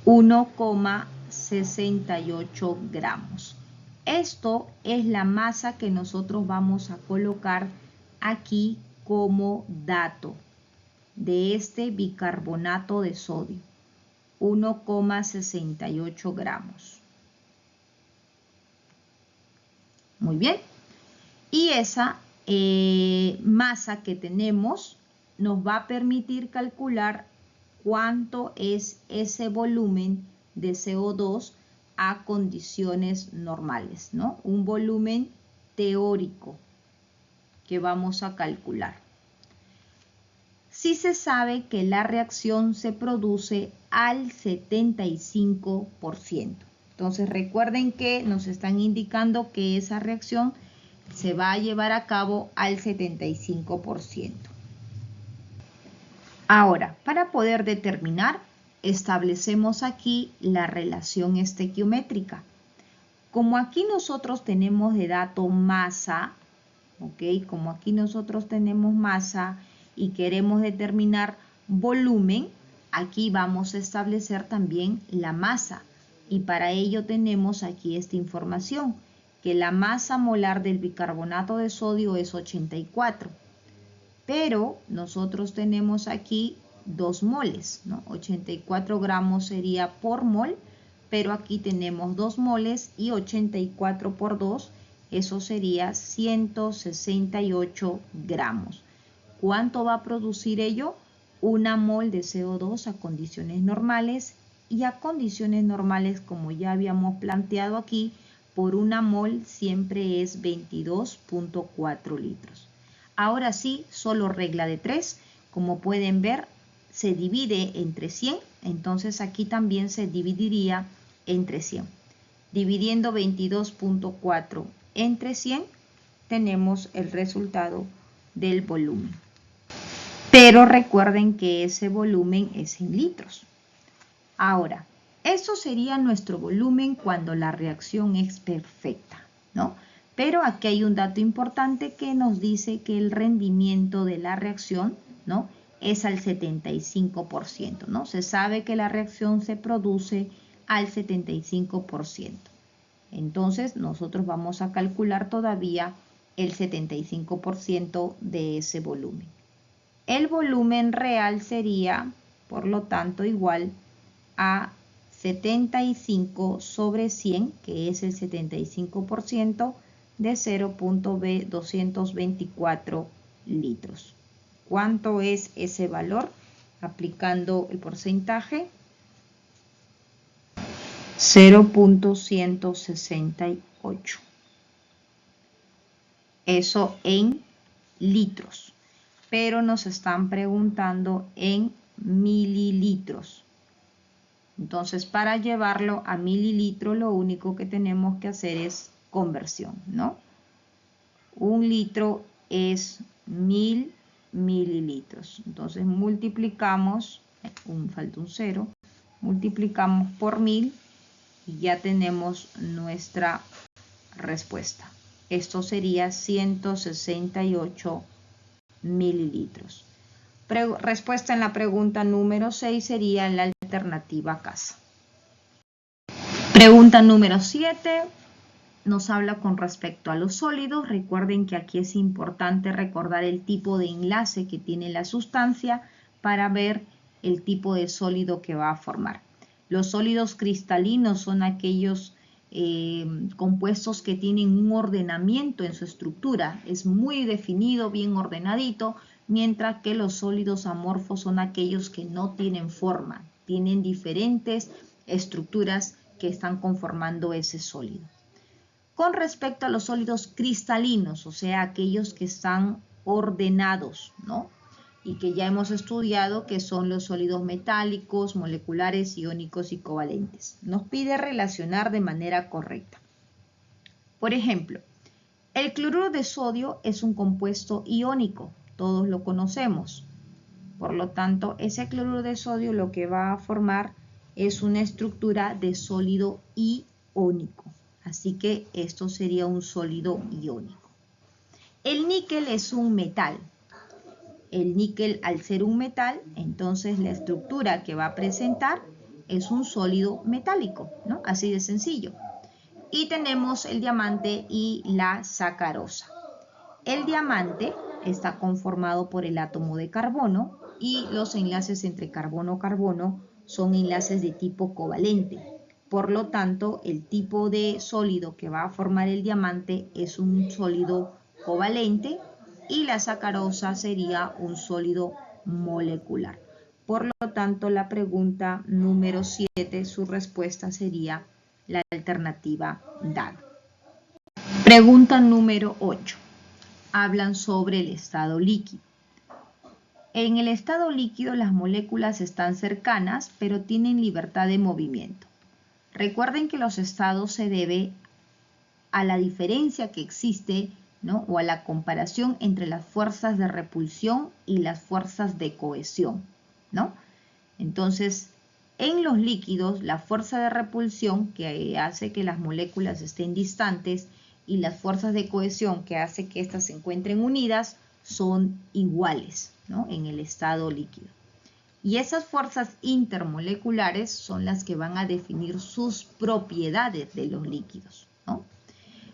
1,68 gramos. Esto es la masa que nosotros vamos a colocar aquí como dato de este bicarbonato de sodio. 1,68 gramos. Muy bien. Y esa masa que tenemos nos va a permitir calcular cuánto es ese volumen de CO2 a condiciones normales, ¿no? Un volumen teórico que vamos a calcular. Sí se sabe que la reacción se produce al 75%. Entonces recuerden que nos están indicando que esa reacción se va a llevar a cabo al 75%. Ahora, para poder determinar, establecemos aquí la relación estequiométrica. Como aquí nosotros tenemos de dato masa, ¿ok? Como aquí nosotros tenemos masa y queremos determinar volumen, aquí vamos a establecer también la masa. Y para ello tenemos aquí esta información, que la masa molar del bicarbonato de sodio es 84. Pero nosotros tenemos aquí 2 moles, ¿no? 84 gramos sería por mol, pero aquí tenemos 2 moles y 84 por 2, eso sería 168 gramos. ¿Cuánto va a producir ello? 1 mol de CO2 a condiciones normales, y a condiciones normales, como ya habíamos planteado aquí, por 1 mol siempre es 22.4 litros. Ahora sí, solo regla de 3. Como pueden ver, se divide entre 100. Entonces aquí también se dividiría entre 100. Dividiendo 22.4 entre 100, tenemos el resultado del volumen. Pero recuerden que ese volumen es en litros. Ahora, eso sería nuestro volumen cuando la reacción es perfecta, ¿no? Pero aquí hay un dato importante que nos dice que el rendimiento de la reacción, ¿no?, es al 75%, ¿no? Se sabe que la reacción se produce al 75%. Entonces, nosotros vamos a calcular todavía el 75% de ese volumen. El volumen real sería, por lo tanto, igual a 75 sobre 100, que es el 75% de 0.224 litros. ¿Cuánto es ese valor? Aplicando el porcentaje, 0.168. Eso en litros. Pero nos están preguntando en mililitros. Entonces, para llevarlo a mililitro, lo único que tenemos que hacer es conversión, ¿no? 1 litro es 1000 mililitros. Entonces, multiplicamos, falta un 0, multiplicamos por 1000 y ya tenemos nuestra respuesta. Esto sería 168 mililitros. Respuesta en la pregunta número 6 sería en la alternativa casa. Pregunta número 7. nos habla con respecto a los sólidos. Recuerden que aquí es importante recordar el tipo de enlace que tiene la sustancia para ver el tipo de sólido que va a formar. Los sólidos cristalinos son aquellos compuestos que tienen un ordenamiento en su estructura. Es muy definido, bien ordenadito, mientras que los sólidos amorfos son aquellos que no tienen forma, tienen diferentes estructuras que están conformando ese sólido. Con respecto a los sólidos cristalinos, o sea, aquellos que están ordenados, ¿no? Y que ya hemos estudiado que son los sólidos metálicos, moleculares, iónicos y covalentes. Nos pide relacionar de manera correcta. Por ejemplo, el cloruro de sodio es un compuesto iónico, todos lo conocemos. Por lo tanto, ese cloruro de sodio lo que va a formar es una estructura de sólido iónico. Así que esto sería un sólido iónico. El níquel es un metal. El níquel, al ser un metal, entonces la estructura que va a presentar es un sólido metálico, ¿no? Así de sencillo. Y tenemos el diamante y la sacarosa. El diamante está conformado por el átomo de carbono y los enlaces entre carbono-carbono son enlaces de tipo covalente. Por lo tanto, el tipo de sólido que va a formar el diamante es un sólido covalente y la sacarosa sería un sólido molecular. Por lo tanto, la pregunta número 7, su respuesta sería la alternativa dada. Pregunta número 8. Hablan sobre el estado líquido. En el estado líquido las moléculas están cercanas, pero tienen libertad de movimiento. Recuerden que los estados se debe a la diferencia que existe, ¿no? O a la comparación entre las fuerzas de repulsión y las fuerzas de cohesión, ¿no? Entonces, en los líquidos, la fuerza de repulsión que hace que las moléculas estén distantes y las fuerzas de cohesión que hace que éstas se encuentren unidas son iguales, ¿no? En el estado líquido. Y esas fuerzas intermoleculares son las que van a definir sus propiedades de los líquidos, ¿no?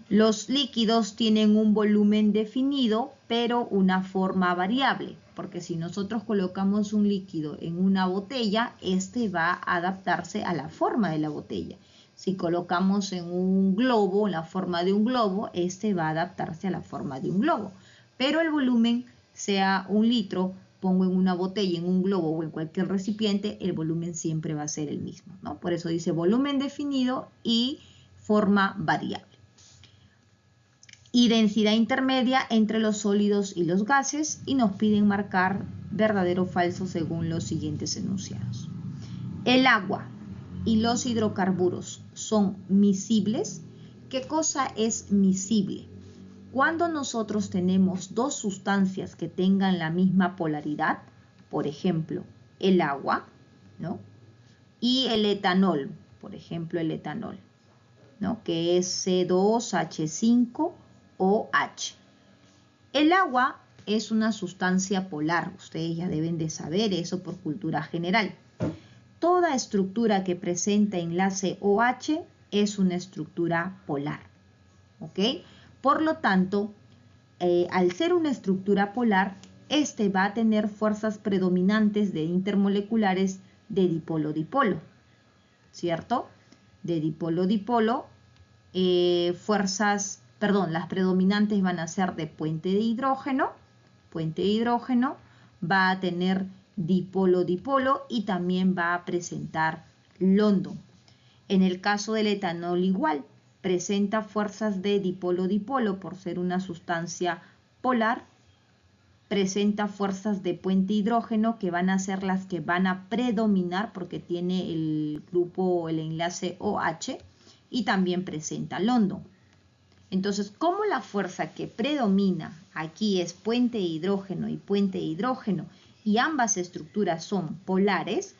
Los líquidos tienen un volumen definido, pero una forma variable, porque si nosotros colocamos un líquido en una botella, este va a adaptarse a la forma de la botella. Si colocamos en un globo, la forma de un globo, este va a adaptarse a la forma de un globo. Pero el volumen, sea un litro, pongo en una botella, en un globo o en cualquier recipiente, el volumen siempre va a ser el mismo, ¿no? Por eso dice volumen definido y forma variable. Y densidad intermedia entre los sólidos y los gases, y nos piden marcar verdadero o falso según los siguientes enunciados. El agua y los hidrocarburos son miscibles. ¿Qué cosa es miscible? Cuando nosotros tenemos dos sustancias que tengan la misma polaridad, por ejemplo, el agua, ¿no? Y el etanol, por ejemplo, el etanol, ¿no? Que es C2H5OH. El agua es una sustancia polar, ustedes ya deben de saber eso por cultura general. Toda estructura que presenta enlace OH es una estructura polar, ¿ok? Por lo tanto, al ser una estructura polar, este va a tener fuerzas predominantes de intermoleculares de dipolo-dipolo, ¿cierto? De dipolo-dipolo, las predominantes van a ser de puente de hidrógeno va a tener dipolo-dipolo y también va a presentar London. En el caso del etanol igual, presenta fuerzas de dipolo-dipolo por ser una sustancia polar, presenta fuerzas de puente hidrógeno que van a ser las que van a predominar porque tiene el grupo, el enlace OH, y también presenta London. Entonces, como la fuerza que predomina aquí es puente hidrógeno y ambas estructuras son polares,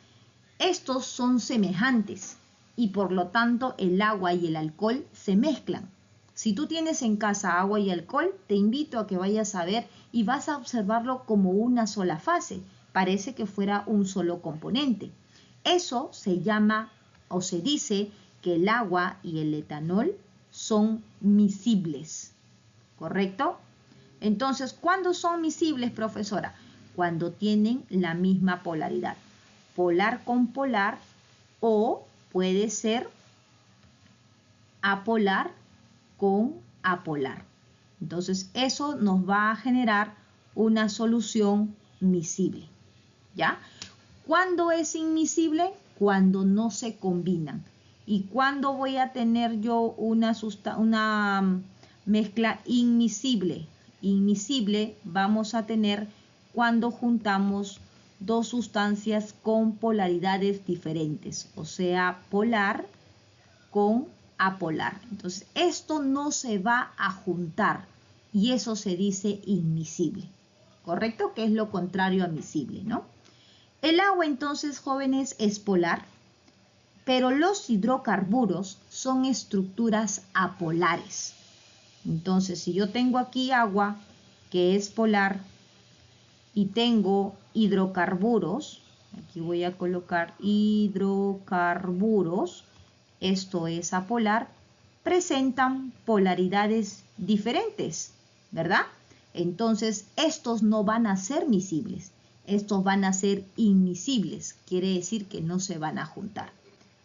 estos son semejantes y por lo tanto el agua y el alcohol se mezclan. Si tú tienes en casa agua y alcohol, te invito a que vayas a ver y vas a observarlo como una sola fase. Parece que fuera un solo componente. Eso se llama o se dice que el agua y el etanol son miscibles, ¿correcto? Entonces, ¿cuándo son miscibles, profesora? Cuando tienen la misma polaridad, polar con polar, o puede ser apolar con apolar. Entonces, eso nos va a generar una solución miscible, ¿ya? ¿Cuándo es inmiscible? Cuando no se combinan. ¿Y cuándo voy a tener yo una mezcla inmiscible? Inmiscible vamos a tener cuando juntamos dos sustancias con polaridades diferentes, o sea, polar con apolar. Entonces, esto no se va a juntar y eso se dice inmiscible, ¿correcto? Que es lo contrario a miscible, ¿no? El agua, entonces, jóvenes, es polar, pero los hidrocarburos son estructuras apolares. Entonces, si yo tengo aquí agua, que es polar, y tengo hidrocarburos, aquí voy a colocar hidrocarburos, esto es apolar, presentan polaridades diferentes, ¿verdad? Entonces, estos no van a ser miscibles, estos van a ser inmiscibles, quiere decir que no se van a juntar.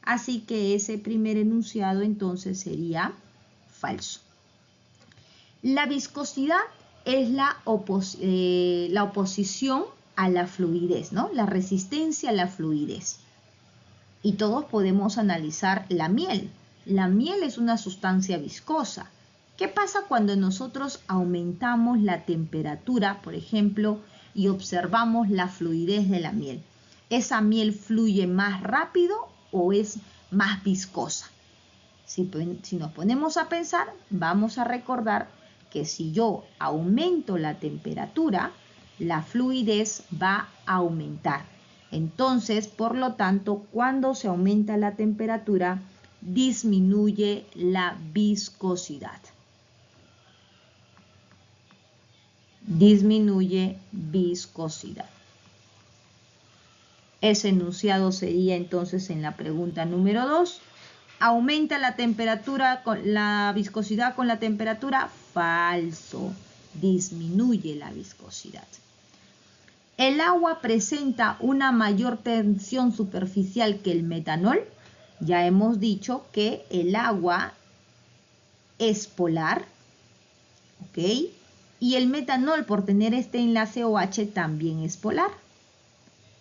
Así que ese primer enunciado entonces sería falso. La viscosidad es la oposición a la fluidez, ¿no? La resistencia a la fluidez. Y todos podemos analizar la miel. La miel es una sustancia viscosa. ¿Qué pasa cuando nosotros aumentamos la temperatura, por ejemplo, y observamos la fluidez de la miel? ¿Esa miel fluye más rápido o es más viscosa? Si nos ponemos a pensar, vamos a recordar que si yo aumento la temperatura, la fluidez va a aumentar. Entonces, por lo tanto, cuando se aumenta la temperatura, disminuye la viscosidad. Disminuye viscosidad. Ese enunciado sería entonces en la pregunta número 2. ¿Aumenta la temperatura con la viscosidad con la temperatura? Falso. Disminuye la viscosidad. ¿El agua presenta una mayor tensión superficial que el metanol? Ya hemos dicho que el agua es polar, ¿ok? Y el metanol, por tener este enlace OH, también es polar.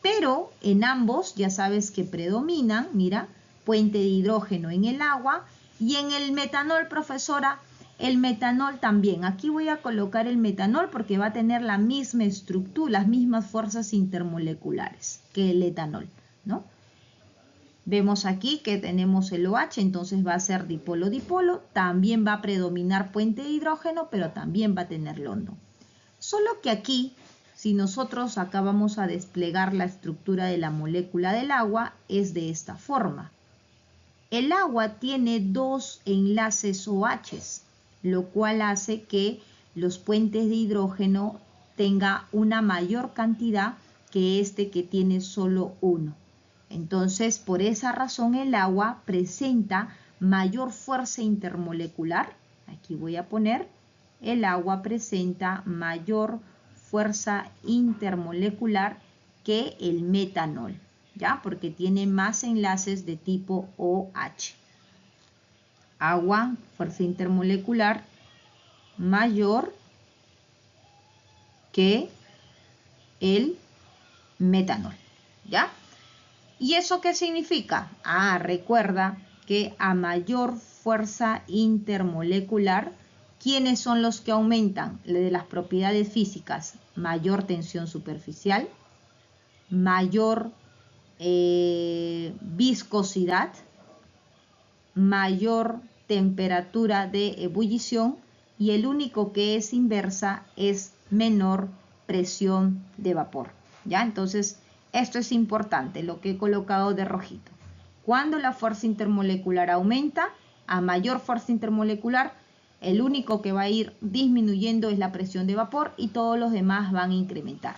Pero en ambos ya sabes que predominan, mira, puente de hidrógeno en el agua y en el metanol, profesora, el metanol también. Aquí voy a colocar el metanol porque va a tener la misma estructura, las mismas fuerzas intermoleculares que el etanol, ¿no? Vemos aquí que tenemos el OH, entonces va a ser dipolo-dipolo, también va a predominar puente de hidrógeno, pero también va a tener londo. Solo que aquí, si nosotros acá vamos a desplegar la estructura de la molécula del agua, es de esta forma. El agua tiene dos enlaces OH, lo cual hace que los puentes de hidrógeno tenga una mayor cantidad que este que tiene solo uno. Entonces, por esa razón el agua presenta mayor fuerza intermolecular. Aquí voy a poner, el agua presenta mayor fuerza intermolecular que el metanol, ¿ya? Porque tiene más enlaces de tipo OH. Agua, fuerza intermolecular mayor que el metanol, ¿ya? ¿Y eso qué significa? Recuerda que a mayor fuerza intermolecular, ¿quiénes son los que aumentan? De las propiedades físicas, mayor tensión superficial, mayor viscosidad, mayor temperatura de ebullición y el único que es inversa es menor presión de vapor, ¿ya? Entonces, esto es importante, lo que he colocado de rojito. Cuando la fuerza intermolecular aumenta, a mayor fuerza intermolecular, el único que va a ir disminuyendo es la presión de vapor y todos los demás van a incrementar.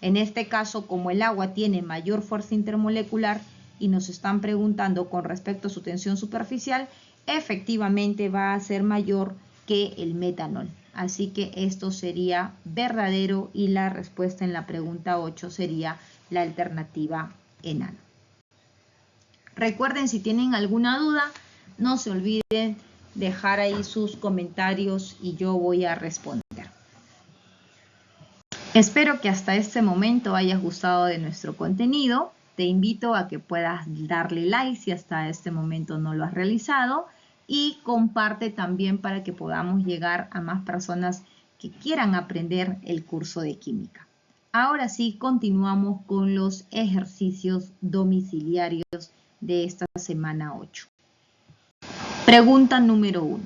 En este caso, como el agua tiene mayor fuerza intermolecular y nos están preguntando con respecto a su tensión superficial, efectivamente va a ser mayor que el metanol. Así que esto sería verdadero y la respuesta en la pregunta 8 sería la alternativa enano. Recuerden, si tienen alguna duda, no se olviden dejar ahí sus comentarios y yo voy a responder. Espero que hasta este momento hayas gustado de nuestro contenido. Te invito a que puedas darle like si hasta este momento no lo has realizado y comparte también para que podamos llegar a más personas que quieran aprender el curso de química. Ahora sí, continuamos con los ejercicios domiciliarios de esta semana 8. Pregunta número 1.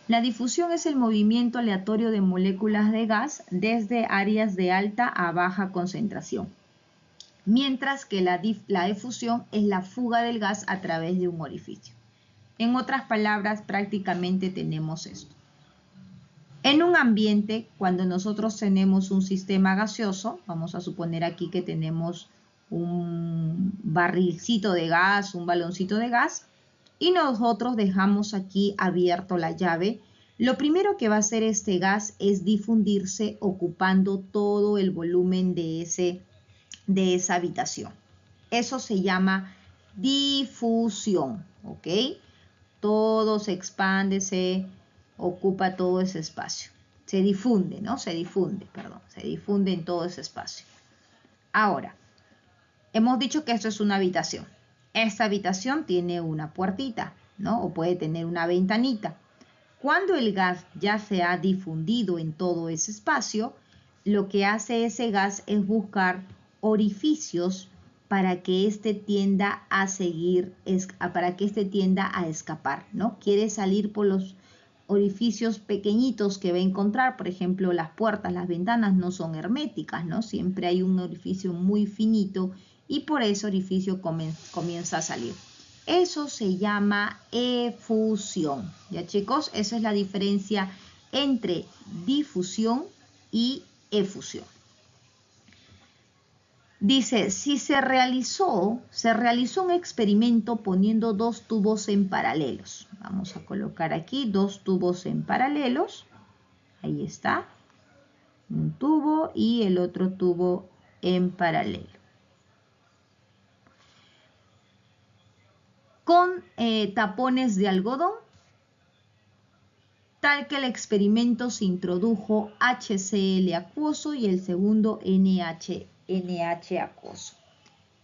La difusión es el movimiento aleatorio de moléculas de gas desde áreas de alta a baja concentración, mientras que la efusión es la fuga del gas a través de un orificio. En otras palabras, prácticamente tenemos esto. En un ambiente, cuando nosotros tenemos un sistema gaseoso, vamos a suponer aquí que tenemos un barrilcito de gas, un baloncito de gas, y nosotros dejamos aquí abierto la llave, lo primero que va a hacer este gas es difundirse ocupando todo el volumen de esa habitación. Eso se llama difusión, ¿ok? Todo se expande, se ocupa todo ese espacio. Se difunde, ¿no? Se difunde en todo ese espacio. Ahora, hemos dicho que esto es una habitación. Esta habitación tiene una puertita, ¿no? O puede tener una ventanita. Cuando el gas ya se ha difundido en todo ese espacio, lo que hace ese gas es buscar orificios para que éste tienda a escapar, ¿no? Quiere salir por los orificios pequeñitos que va a encontrar. Por ejemplo, las puertas, las ventanas no son herméticas, ¿no? Siempre hay un orificio muy finito y por ese orificio comienza a salir. Eso se llama efusión. ¿Ya, chicos? Esa es la diferencia entre difusión y efusión. Dice, si se realizó un experimento poniendo dos tubos en paralelos. Vamos a colocar aquí dos tubos en paralelos. Ahí está. Un tubo y el otro tubo en paralelo. Con tapones de algodón, tal que el experimento se introdujo HCl acuoso y el segundo NH acuoso.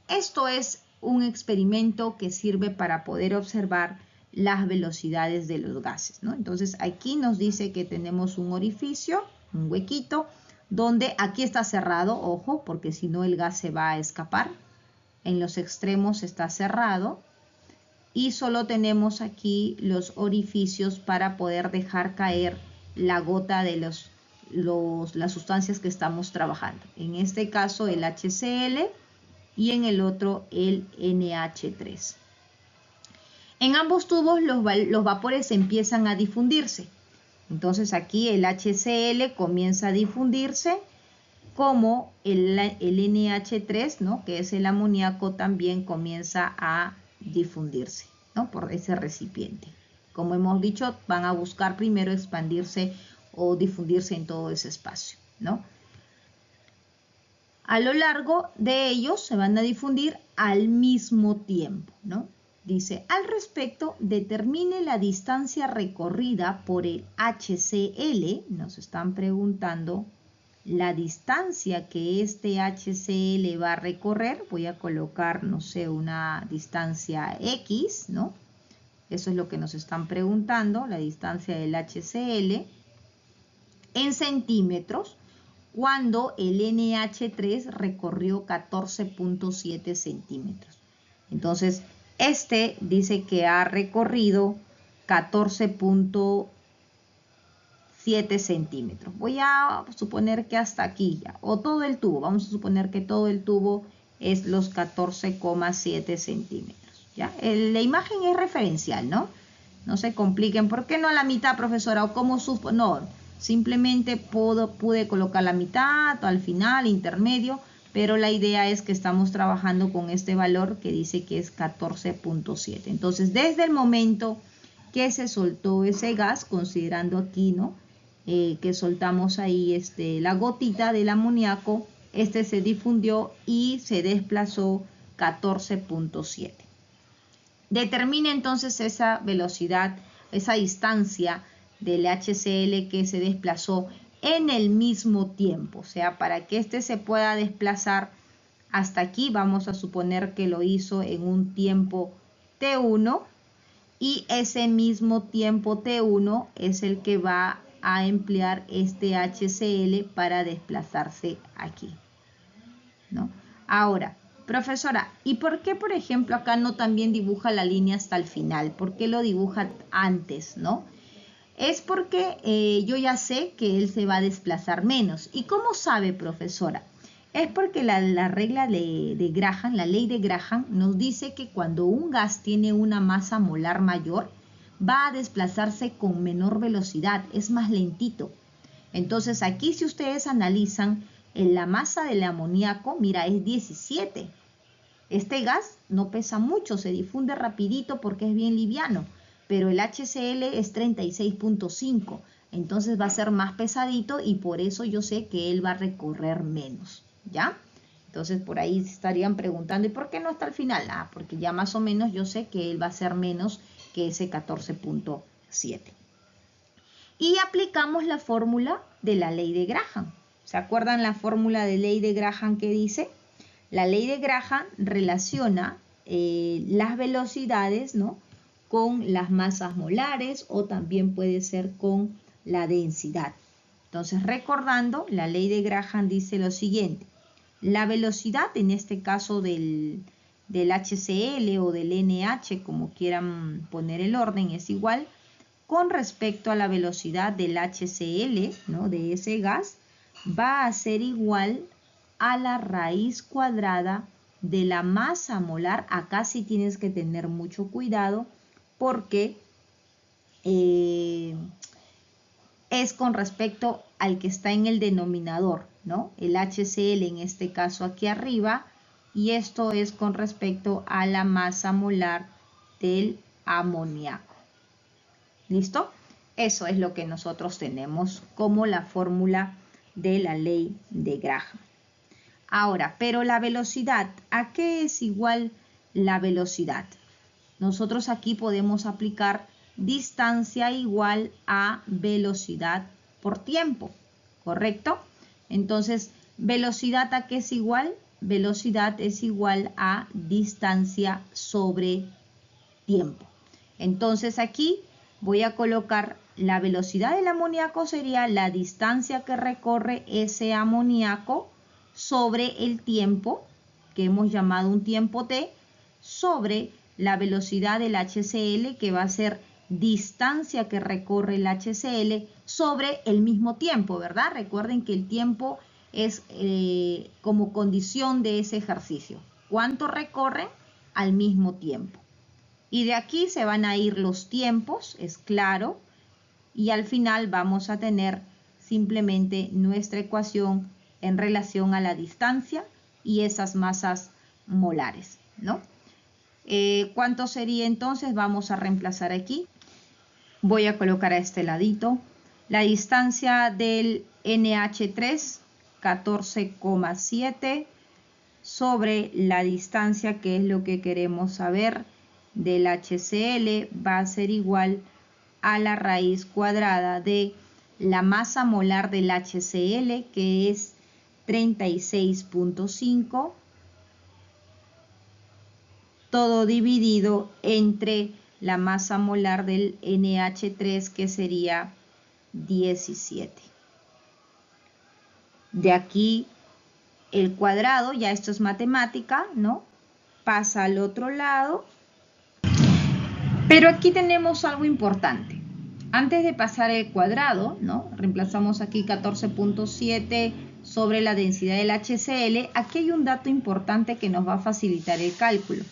Esto es un experimento que sirve para poder observar las velocidades de los gases, ¿no? Entonces aquí nos dice que tenemos un orificio, un huequito, donde aquí está cerrado, ojo, porque si no el gas se va a escapar. En los extremos está cerrado. Y solo tenemos aquí los orificios para poder dejar caer la gota de las sustancias que estamos trabajando. En este caso el HCl y en el otro el NH3. En ambos tubos los vapores empiezan a difundirse. Entonces aquí el HCl comienza a difundirse como el NH3, ¿no? Que es el amoníaco, también comienza a difundirse, ¿no? Por ese recipiente. Como hemos dicho, van a buscar primero expandirse o difundirse en todo ese espacio, ¿no? A lo largo de ellos se van a difundir al mismo tiempo, ¿no? Dice, al respecto, determine la distancia recorrida por el HCl. Nos están preguntando la distancia que este HCl va a recorrer. Voy a colocar, no sé, una distancia X, ¿no? Eso es lo que nos están preguntando, la distancia del HCl en centímetros, cuando el NH3 recorrió 14.7 centímetros. Entonces, este dice que ha recorrido 14.7 centímetros. Voy a suponer que hasta aquí ya, o todo el tubo. Vamos a suponer que todo el tubo es los 14,7 centímetros. ¿Ya? La imagen es referencial, ¿no? No se compliquen. ¿Por qué no a la mitad, profesora? ¿O cómo supo? No, simplemente pude colocar la mitad, o al final, intermedio, pero la idea es que estamos trabajando con este valor que dice que es 14.7. Entonces, desde el momento que se soltó ese gas, considerando aquí, ¿no? Que soltamos ahí la gotita del amoníaco, se difundió y se desplazó 14.7. Determina entonces esa velocidad, esa distancia del HCl que se desplazó en el mismo tiempo. O sea, para que se pueda desplazar hasta aquí, vamos a suponer que lo hizo en un tiempo T1 y ese mismo tiempo T1 es el que va a emplear este HCl para desplazarse aquí, ¿no? Ahora, profesora, ¿y por qué, por ejemplo, acá no también dibuja la línea hasta el final? ¿Por qué lo dibuja antes, no? Es porque yo ya sé que él se va a desplazar menos. ¿Y cómo sabe, profesora? Es porque la regla de Graham, la ley de Graham, nos dice que cuando un gas tiene una masa molar mayor, va a desplazarse con menor velocidad, es más lentito. Entonces aquí si ustedes analizan la masa del amoníaco, mira, es 17. Este gas no pesa mucho, se difunde rapidito porque es bien liviano, pero el HCl es 36.5, entonces va a ser más pesadito y por eso yo sé que él va a recorrer menos, ¿ya? Entonces por ahí estarían preguntando, ¿y por qué no hasta el final? Ah, porque ya más o menos yo sé que él va a ser menos que ese 14.7. Y aplicamos la fórmula de la ley de Graham. ¿Se acuerdan la fórmula de ley de Graham que dice? La ley de Graham relaciona las velocidades, ¿no?, con las masas molares o también puede ser con la densidad. Entonces, recordando, la ley de Graham dice lo siguiente. La velocidad, en este caso del HCl o del NH, como quieran poner el orden, es igual con respecto a la velocidad del HCl, ¿no?, de ese gas, va a ser igual a la raíz cuadrada de la masa molar. Acá sí tienes que tener mucho cuidado porque es con respecto al que está en el denominador, ¿no? El HCl en este caso aquí arriba, y esto es con respecto a la masa molar del amoníaco. ¿Listo? Eso es lo que nosotros tenemos como la fórmula de la ley de Graham. Ahora, pero la velocidad, ¿a qué es igual la velocidad? Nosotros aquí podemos aplicar distancia igual a velocidad por tiempo, ¿correcto? Entonces, ¿velocidad a qué es igual? Velocidad es igual a distancia sobre tiempo. Entonces aquí voy a colocar la velocidad del amoníaco sería la distancia que recorre ese amoníaco sobre el tiempo, que hemos llamado un tiempo t, sobre la velocidad del HCl, que va a ser distancia que recorre el HCl sobre el mismo tiempo, ¿verdad? Recuerden que el tiempo es como condición de ese ejercicio. ¿Cuánto recorre al mismo tiempo? Y de aquí se van a ir los tiempos, es claro, y al final vamos a tener simplemente nuestra ecuación en relación a la distancia y esas masas molares, ¿no? ¿Cuánto sería entonces? Vamos a reemplazar aquí. Voy a colocar a este ladito la distancia del NH3, 14,7, sobre la distancia, que es lo que queremos saber, del HCl, va a ser igual a la raíz cuadrada de la masa molar del HCl, que es 36.5, todo dividido entre la masa molar del NH3, que sería 17. De aquí el cuadrado, ya esto es matemática, ¿no? Pasa al otro lado. Pero aquí tenemos algo importante. Antes de pasar el cuadrado, ¿no?, reemplazamos aquí 14.7 sobre la densidad del HCl. Aquí hay un dato importante que nos va a facilitar el cálculo.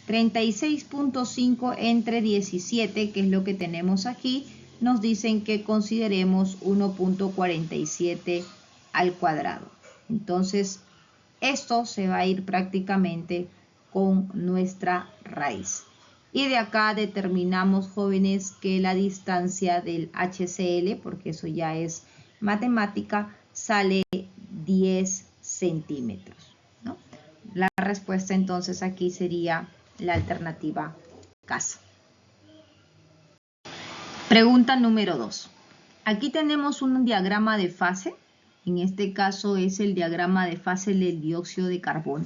36.5 entre 17, que es lo que tenemos aquí, nos dicen que consideremos 1.47 al cuadrado. Entonces, esto se va a ir prácticamente con nuestra raíz. Y de acá determinamos, jóvenes, que la distancia del HCl, porque eso ya es matemática, sale 10 centímetros, ¿no? La respuesta entonces aquí sería la alternativa casa. Pregunta número 2. Aquí tenemos un diagrama de fase. En este caso es el diagrama de fase del dióxido de carbono.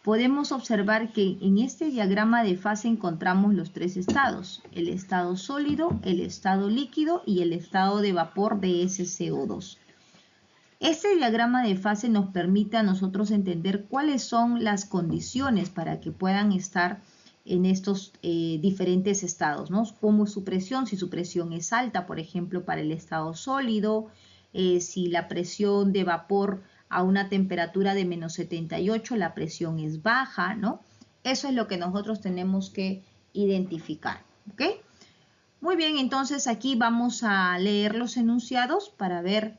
Podemos observar que en este diagrama de fase encontramos los tres estados: el estado sólido, el estado líquido y el estado de vapor de ese CO2. Este diagrama de fase nos permite a nosotros entender cuáles son las condiciones para que puedan estar en estos diferentes estados, ¿no? Cómo es su presión, si su presión es alta, por ejemplo, para el estado sólido, si la presión de vapor a una temperatura de menos 78, la presión es baja, ¿no? Eso es lo que nosotros tenemos que identificar, ¿ok? Muy bien, entonces aquí vamos a leer los enunciados para ver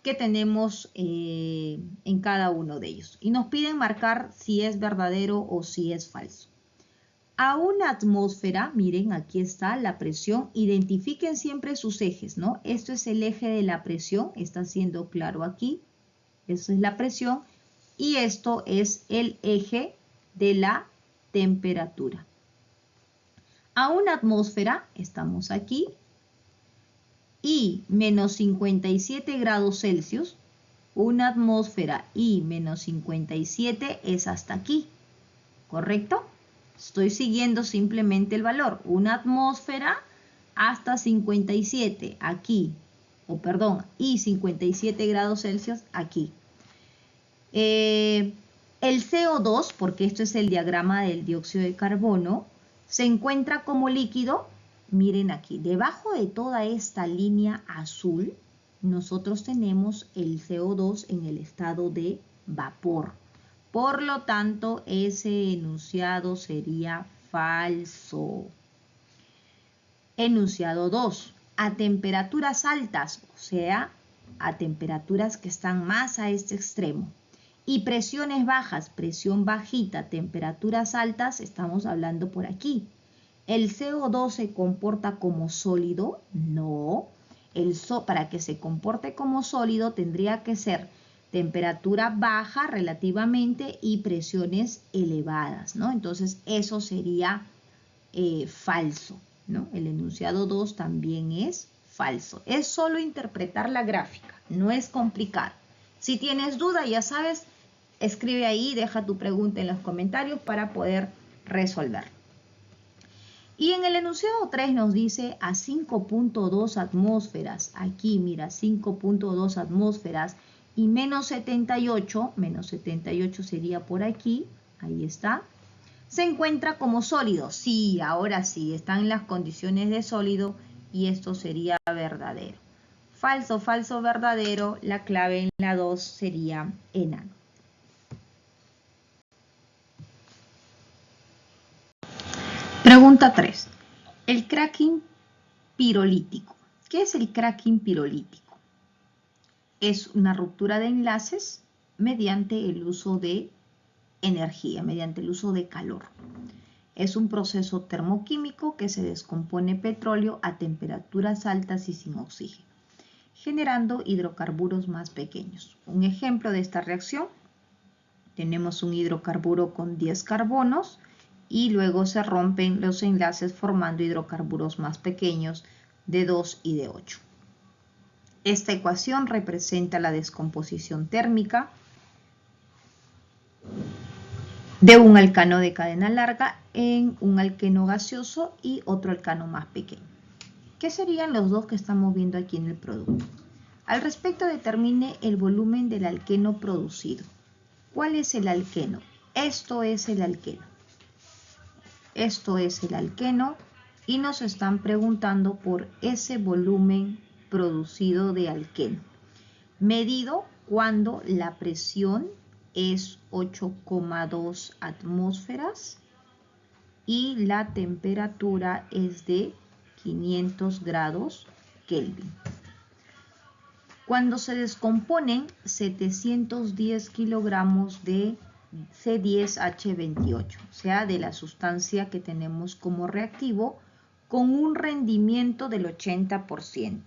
qué tenemos en cada uno de ellos. Y nos piden marcar si es verdadero o si es falso. A una atmósfera, miren, aquí está la presión, identifiquen siempre sus ejes, ¿no? Esto es el eje de la presión, está siendo claro aquí, eso es la presión, y esto es el eje de la temperatura. A una atmósfera, estamos aquí, y menos 57 grados Celsius, una atmósfera y menos 57 es hasta aquí, ¿correcto? Estoy siguiendo simplemente el valor. Una atmósfera hasta 57 aquí, y 57 grados Celsius aquí. El CO2, porque esto es el diagrama del dióxido de carbono, se encuentra como líquido. Miren aquí, debajo de toda esta línea azul, nosotros tenemos el CO2 en el estado de vapor. Por lo tanto, ese enunciado sería falso. Enunciado 2. A temperaturas altas, o sea, a temperaturas que están más a este extremo, y presiones bajas, presión bajita, temperaturas altas, estamos hablando por aquí. ¿El CO2 se comporta como sólido? No. Para que se comporte como sólido tendría que ser temperatura baja relativamente y presiones elevadas, ¿no? Entonces eso sería falso, ¿no? El enunciado 2 también es falso. Es solo interpretar la gráfica, no es complicado. Si tienes duda, ya sabes, escribe ahí, deja tu pregunta en los comentarios para poder resolver. Y en el enunciado 3 nos dice a 5.2 atmósferas, aquí mira, 5.2 atmósferas y menos 78 sería por aquí, ahí está, se encuentra como sólido. Sí, ahora sí, están en las condiciones de sólido y esto sería verdadero. Falso, falso, verdadero, la clave en la 2 sería enano. Pregunta 3. El cracking pirolítico. ¿Qué es el cracking pirolítico? Es una ruptura de enlaces mediante el uso de energía, mediante el uso de calor. Es un proceso termoquímico que se descompone petróleo a temperaturas altas y sin oxígeno, generando hidrocarburos más pequeños. Un ejemplo de esta reacción, tenemos un hidrocarburo con 10 carbonos y luego se rompen los enlaces formando hidrocarburos más pequeños de 2 y de 8. Esta ecuación representa la descomposición térmica de un alcano de cadena larga en un alqueno gaseoso y otro alcano más pequeño. ¿Qué serían los dos que estamos viendo aquí en el producto? Al respecto, determine el volumen del alqueno producido. ¿Cuál es el alqueno? Esto es el alqueno. Esto es el alqueno y nos están preguntando por ese volumen producido de alqueno, medido cuando la presión es 8,2 atmósferas y la temperatura es de 500 grados Kelvin. Cuando se descomponen 710 kilogramos de C10H28, o sea, de la sustancia que tenemos como reactivo, con un rendimiento del 80%.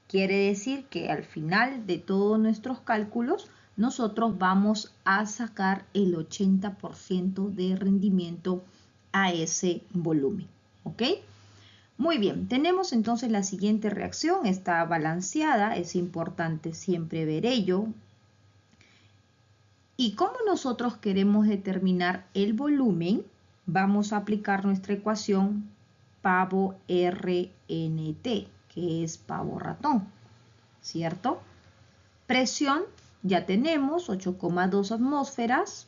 Quiere decir que al final de todos nuestros cálculos, nosotros vamos a sacar el 80% de rendimiento a ese volumen. ¿Ok? Muy bien, tenemos entonces la siguiente reacción, está balanceada, es importante siempre ver ello. Y como nosotros queremos determinar el volumen, vamos a aplicar nuestra ecuación pavo-RNT, que es pavo ratón, ¿cierto? Presión, ya tenemos 8,2 atmósferas.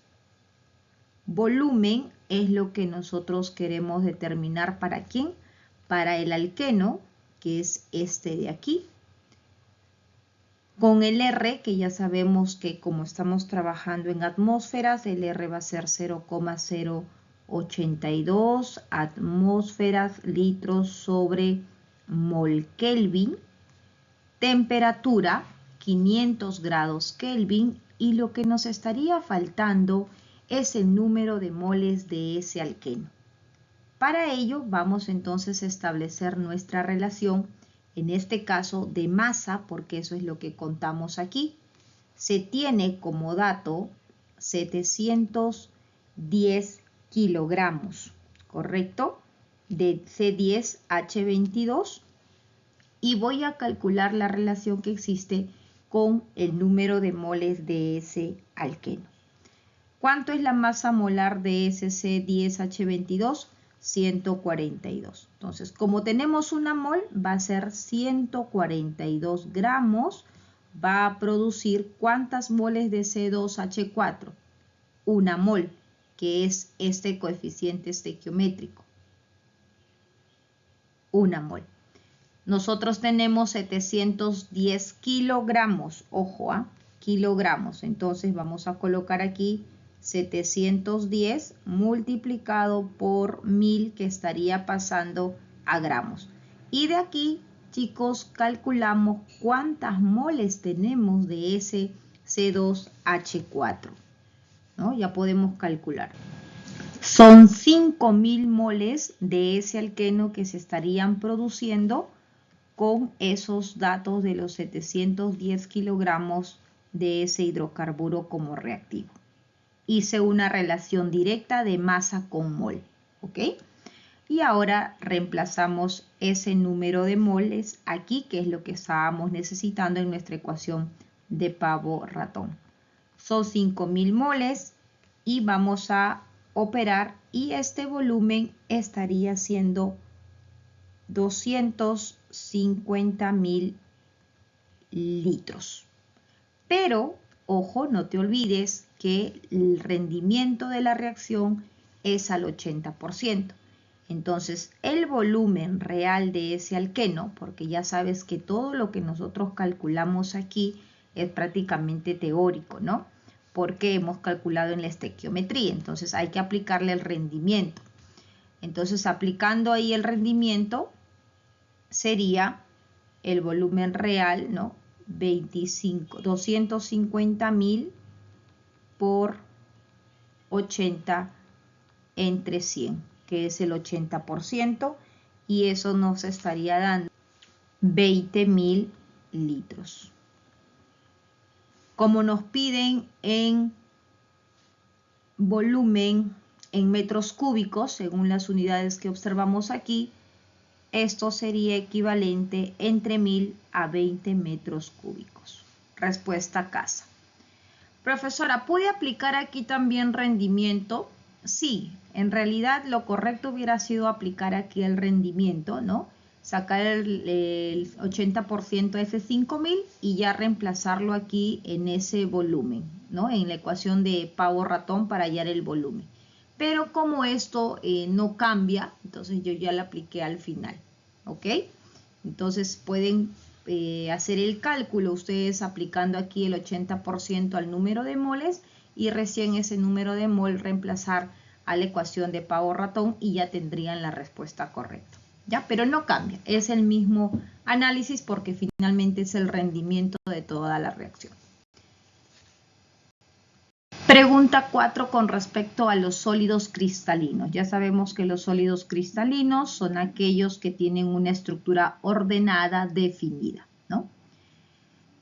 Volumen es lo que nosotros queremos determinar para quién, para el alqueno, que es este de aquí. Con el R, que ya sabemos que como estamos trabajando en atmósferas, el R va a ser 0,082 atmósferas litros sobre mol Kelvin. Temperatura, 500 grados Kelvin. Y lo que nos estaría faltando es el número de moles de ese alqueno. Para ello vamos entonces a establecer nuestra relación, en este caso de masa, porque eso es lo que contamos aquí. Se tiene como dato 710 kilogramos, ¿correcto? De C10H22, y voy a calcular la relación que existe con el número de moles de ese alqueno. ¿Cuánto es la masa molar de ese C10H22? 142. Entonces, como tenemos una mol, va a ser 142 gramos. Va a producir ¿cuántas moles de C2H4? Una mol, que es este coeficiente estequiométrico. Una mol. Nosotros tenemos 710 kilogramos. Ojo, kilogramos. Entonces, vamos a colocar aquí 710 multiplicado por 1000, que estaría pasando a gramos. Y de aquí, chicos, calculamos cuántas moles tenemos de ese C2H4, ¿no? Ya podemos calcular. Son 5000 moles de ese alqueno que se estarían produciendo con esos datos de los 710 kilogramos de ese hidrocarburo como reactivo. Hice una relación directa de masa con mol, ¿ok? Y ahora reemplazamos ese número de moles aquí, que es lo que estábamos necesitando en nuestra ecuación de pavo ratón. Son 5000 moles y vamos a operar, y este volumen estaría siendo 250.000 litros. Pero, ojo, no te olvides que el rendimiento de la reacción es al 80%. Entonces, el volumen real de ese alqueno, porque ya sabes que todo lo que nosotros calculamos aquí es prácticamente teórico, ¿no? Porque hemos calculado en la estequiometría, entonces hay que aplicarle el rendimiento. Entonces, aplicando ahí el rendimiento, sería el volumen real, ¿no? 250.000 por 80 entre 100, que es el 80%, y eso nos estaría dando 20.000 litros. Como nos piden en volumen en metros cúbicos, según las unidades que observamos aquí, esto sería equivalente entre 1000 a 20 metros cúbicos. Respuesta casa. Profesora, ¿puede aplicar aquí también rendimiento? Sí, en realidad lo correcto hubiera sido aplicar aquí el rendimiento, ¿no? Sacar el 80% de ese 5000 y ya reemplazarlo aquí en ese volumen, ¿no? En la ecuación de pavo ratón para hallar el volumen. Pero como esto no cambia, entonces yo ya lo apliqué al final, ¿ok? Entonces pueden hacer el cálculo ustedes aplicando aquí el 80% al número de moles y recién ese número de mol reemplazar a la ecuación de pavo ratón y ya tendrían la respuesta correcta, ¿ya? Pero no cambia, es el mismo análisis porque finalmente es el rendimiento de toda la reacción. Pregunta 4 con respecto a los sólidos cristalinos. Ya sabemos que los sólidos cristalinos son aquellos que tienen una estructura ordenada, definida, ¿no?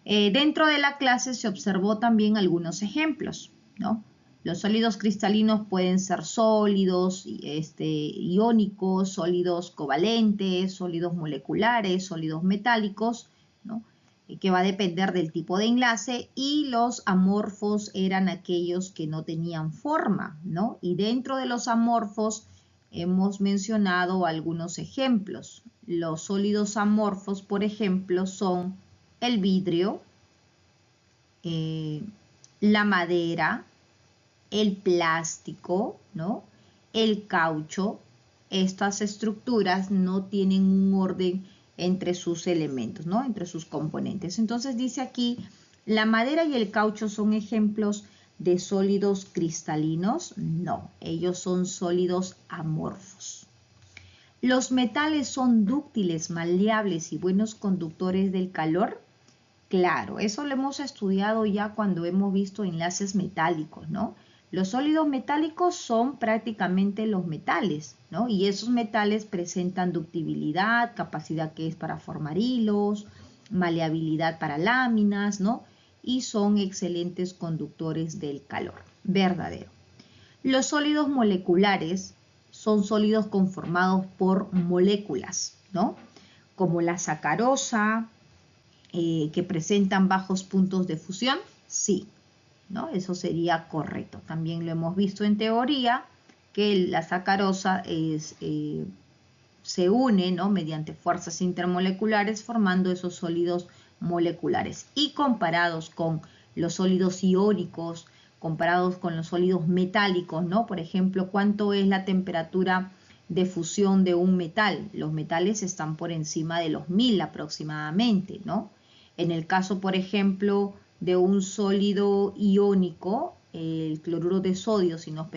Dentro de la clase se observó también algunos ejemplos, ¿no? Los sólidos cristalinos pueden ser sólidos, iónicos, sólidos covalentes, sólidos moleculares, sólidos metálicos, ¿no? Que va a depender del tipo de enlace, y los amorfos eran aquellos que no tenían forma, ¿no? Y dentro de los amorfos hemos mencionado algunos ejemplos. Los sólidos amorfos, por ejemplo, son el vidrio, la madera, el plástico, ¿no? El caucho. Estas estructuras no tienen un orden entre sus elementos, ¿no? Entre sus componentes. Entonces dice aquí, ¿la madera y el caucho son ejemplos de sólidos cristalinos? No, ellos son sólidos amorfos. ¿Los metales son dúctiles, maleables y buenos conductores del calor? Claro, eso lo hemos estudiado ya cuando hemos visto enlaces metálicos, ¿no? Los sólidos metálicos son prácticamente los metales, ¿no? Y esos metales presentan ductibilidad, capacidad que es para formar hilos, maleabilidad para láminas, ¿no? Y son excelentes conductores del calor. Verdadero. Los sólidos moleculares son sólidos conformados por moléculas, ¿no? Como la sacarosa, que presentan bajos puntos de fusión, sí, ¿no? Eso sería correcto. También lo hemos visto en teoría, que la sacarosa se une, ¿no? Mediante fuerzas intermoleculares, formando esos sólidos moleculares. Y comparados con los sólidos iónicos, comparados con los sólidos metálicos, ¿no? Por ejemplo, ¿cuánto es la temperatura de fusión de un metal? Los metales están por encima de los 1000 aproximadamente, ¿no? En el caso, por ejemplo, de un sólido iónico, el cloruro de sodio, si nos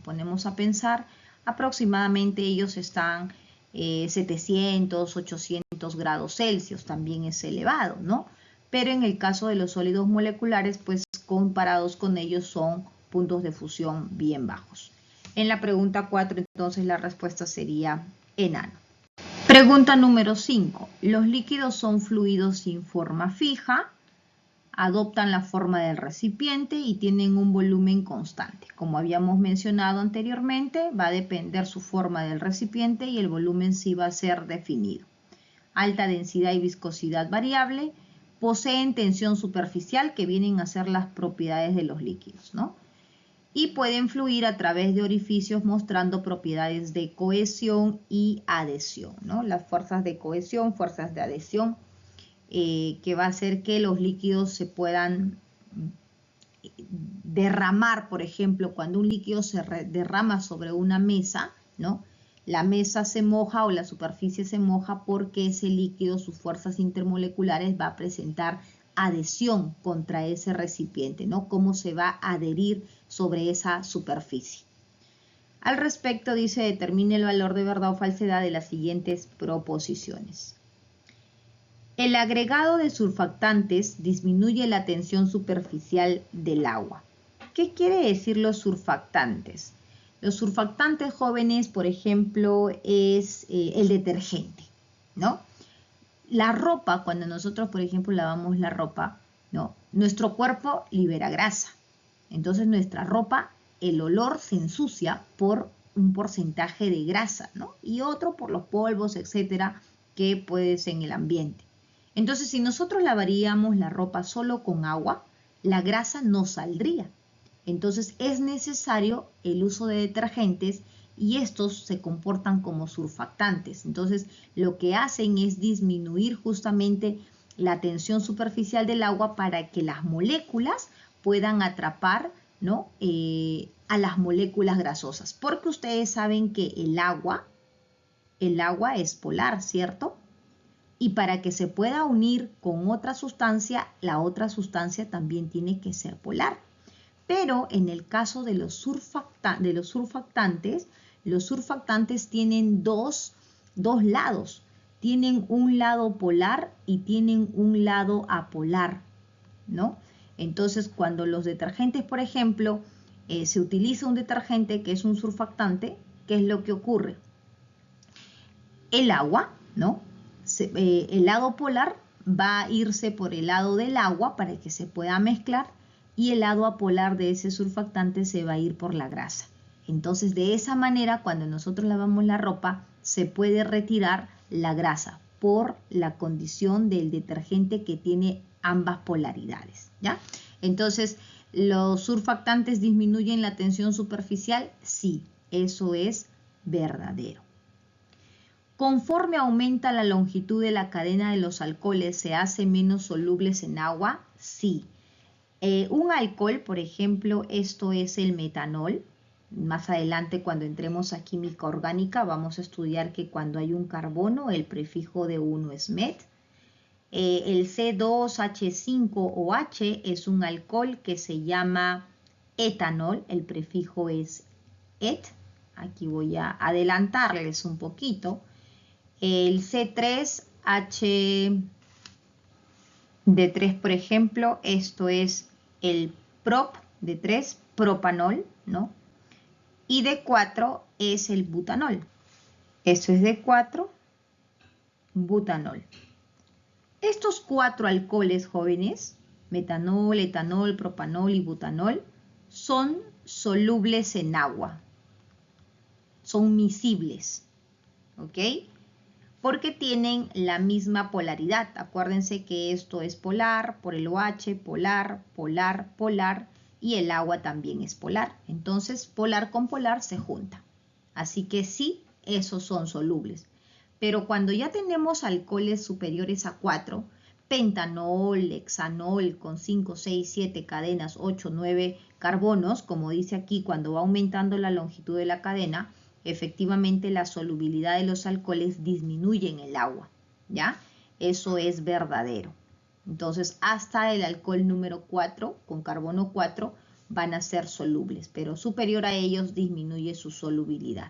ponemos a pensar, aproximadamente ellos están 700, 800 grados Celsius, también es elevado, ¿no? Pero en el caso de los sólidos moleculares, pues comparados con ellos son puntos de fusión bien bajos. En la pregunta 4, entonces la respuesta sería enano. Pregunta número 5. Los líquidos son fluidos sin forma fija, adoptan la forma del recipiente y tienen un volumen constante. Como habíamos mencionado anteriormente, va a depender su forma del recipiente y el volumen sí va a ser definido. Alta densidad y viscosidad variable, poseen tensión superficial, que vienen a ser las propiedades de los líquidos, ¿no? Y pueden fluir a través de orificios mostrando propiedades de cohesión y adhesión, ¿no? Las fuerzas de cohesión, fuerzas de adhesión, que va a hacer que los líquidos se puedan derramar. Por ejemplo, cuando un líquido se derrama sobre una mesa, ¿no? La mesa se moja o la superficie se moja porque ese líquido, sus fuerzas intermoleculares, va a presentar adhesión contra ese recipiente, ¿no? Cómo se va a adherir sobre esa superficie. Al respecto dice, determine el valor de verdad o falsedad de las siguientes proposiciones. El agregado de surfactantes disminuye la tensión superficial del agua. ¿Qué quiere decir los surfactantes? Los surfactantes, jóvenes, por ejemplo, es el detergente, ¿no? La ropa, cuando nosotros, por ejemplo, lavamos la ropa, ¿no? Nuestro cuerpo libera grasa. Entonces, nuestra ropa, el olor se ensucia por un porcentaje de grasa, ¿no? Y otro por los polvos, etcétera, que puede ser en el ambiente. Entonces, si nosotros lavaríamos la ropa solo con agua, la grasa no saldría. Entonces, es necesario el uso de detergentes, y estos se comportan como surfactantes. Entonces, lo que hacen es disminuir justamente la tensión superficial del agua para que las moléculas puedan atrapar, ¿no? A las moléculas grasosas. Porque ustedes saben que el agua es polar, ¿cierto? Y para que se pueda unir con otra sustancia, la otra sustancia también tiene que ser polar. Pero en el caso de los surfactantes, los surfactantes tienen dos lados. Tienen un lado polar y tienen un lado apolar, ¿no? Entonces, cuando los detergentes, por ejemplo, se utiliza un detergente que es un surfactante, ¿qué es lo que ocurre? El agua, ¿no? El lado polar va a irse por el lado del agua para que se pueda mezclar y el lado apolar de ese surfactante se va a ir por la grasa. Entonces, de esa manera, cuando nosotros lavamos la ropa, se puede retirar la grasa por la condición del detergente que tiene ambas polaridades, ¿ya? Entonces, ¿los surfactantes disminuyen la tensión superficial? Sí, eso es verdadero. Conforme aumenta la longitud de la cadena de los alcoholes, ¿se hacen menos solubles en agua? Sí. Un alcohol, por ejemplo, esto es el metanol. Más adelante, cuando entremos a química orgánica, vamos a estudiar que cuando hay un carbono, el prefijo de uno es met. El C2H5OH es un alcohol que se llama etanol, el prefijo es et. Aquí voy a adelantarles un poquito. El C3H de 3, por ejemplo, esto es el prop de 3, propanol, ¿no? Y de 4 es el butanol. Esto es de 4, butanol. Estos 4 alcoholes jóvenes, metanol, etanol, propanol y butanol, son solubles en agua. Son miscibles, ¿ok? Porque tienen la misma polaridad. Acuérdense que esto es polar, por el OH, polar, polar, polar, y el agua también es polar. Entonces, polar con polar se junta. Así que sí, esos son solubles. Pero cuando ya tenemos alcoholes superiores a 4, pentanol, hexanol con 5, 6, 7 cadenas, 8, 9 carbonos, como dice aquí, cuando va aumentando la longitud de la cadena, efectivamente la solubilidad de los alcoholes disminuye en el agua, ¿ya? Eso es verdadero. Entonces, hasta el alcohol número 4, con carbono 4, van a ser solubles, pero superior a ellos disminuye su solubilidad.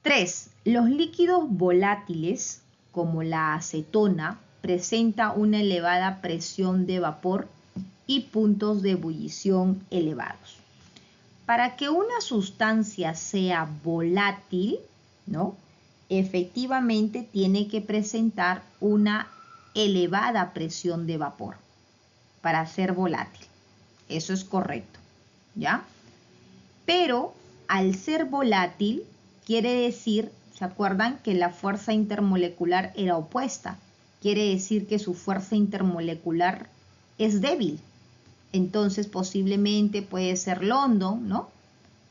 3. Los líquidos volátiles, como la acetona, presenta una elevada presión de vapor y puntos de ebullición elevados. Para que una sustancia sea volátil, ¿no? Efectivamente tiene que presentar una elevada presión de vapor para ser volátil. Eso es correcto, ¿ya? Pero al ser volátil, quiere decir, ¿se acuerdan que la fuerza intermolecular era opuesta? Quiere decir que su fuerza intermolecular es débil. Entonces posiblemente puede ser London, ¿no?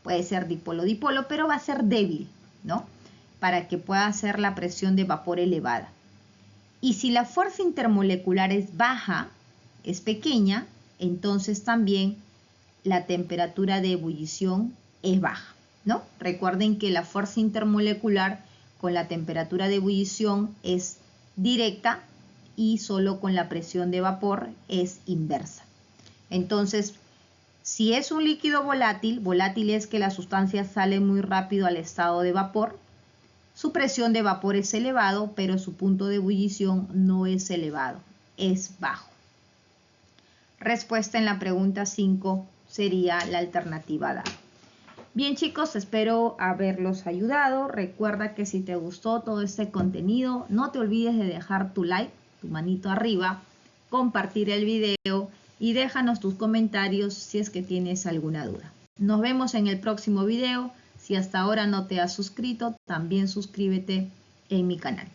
Puede ser dipolo-dipolo, pero va a ser débil, ¿no? Para que pueda hacer la presión de vapor elevada. Y si la fuerza intermolecular es baja, es pequeña, entonces también la temperatura de ebullición es baja, ¿no? Recuerden que la fuerza intermolecular con la temperatura de ebullición es directa y solo con la presión de vapor es inversa. Entonces, si es un líquido volátil, volátil es que la sustancia sale muy rápido al estado de vapor, su presión de vapor es elevado, pero su punto de ebullición no es elevado, es bajo. Respuesta en la pregunta 5 sería la alternativa D. Bien chicos, espero haberlos ayudado. Recuerda que si te gustó todo este contenido, no te olvides de dejar tu like, tu manito arriba, compartir el video y déjanos tus comentarios si es que tienes alguna duda. Nos vemos en el próximo video. Si hasta ahora no te has suscrito, también suscríbete en mi canal.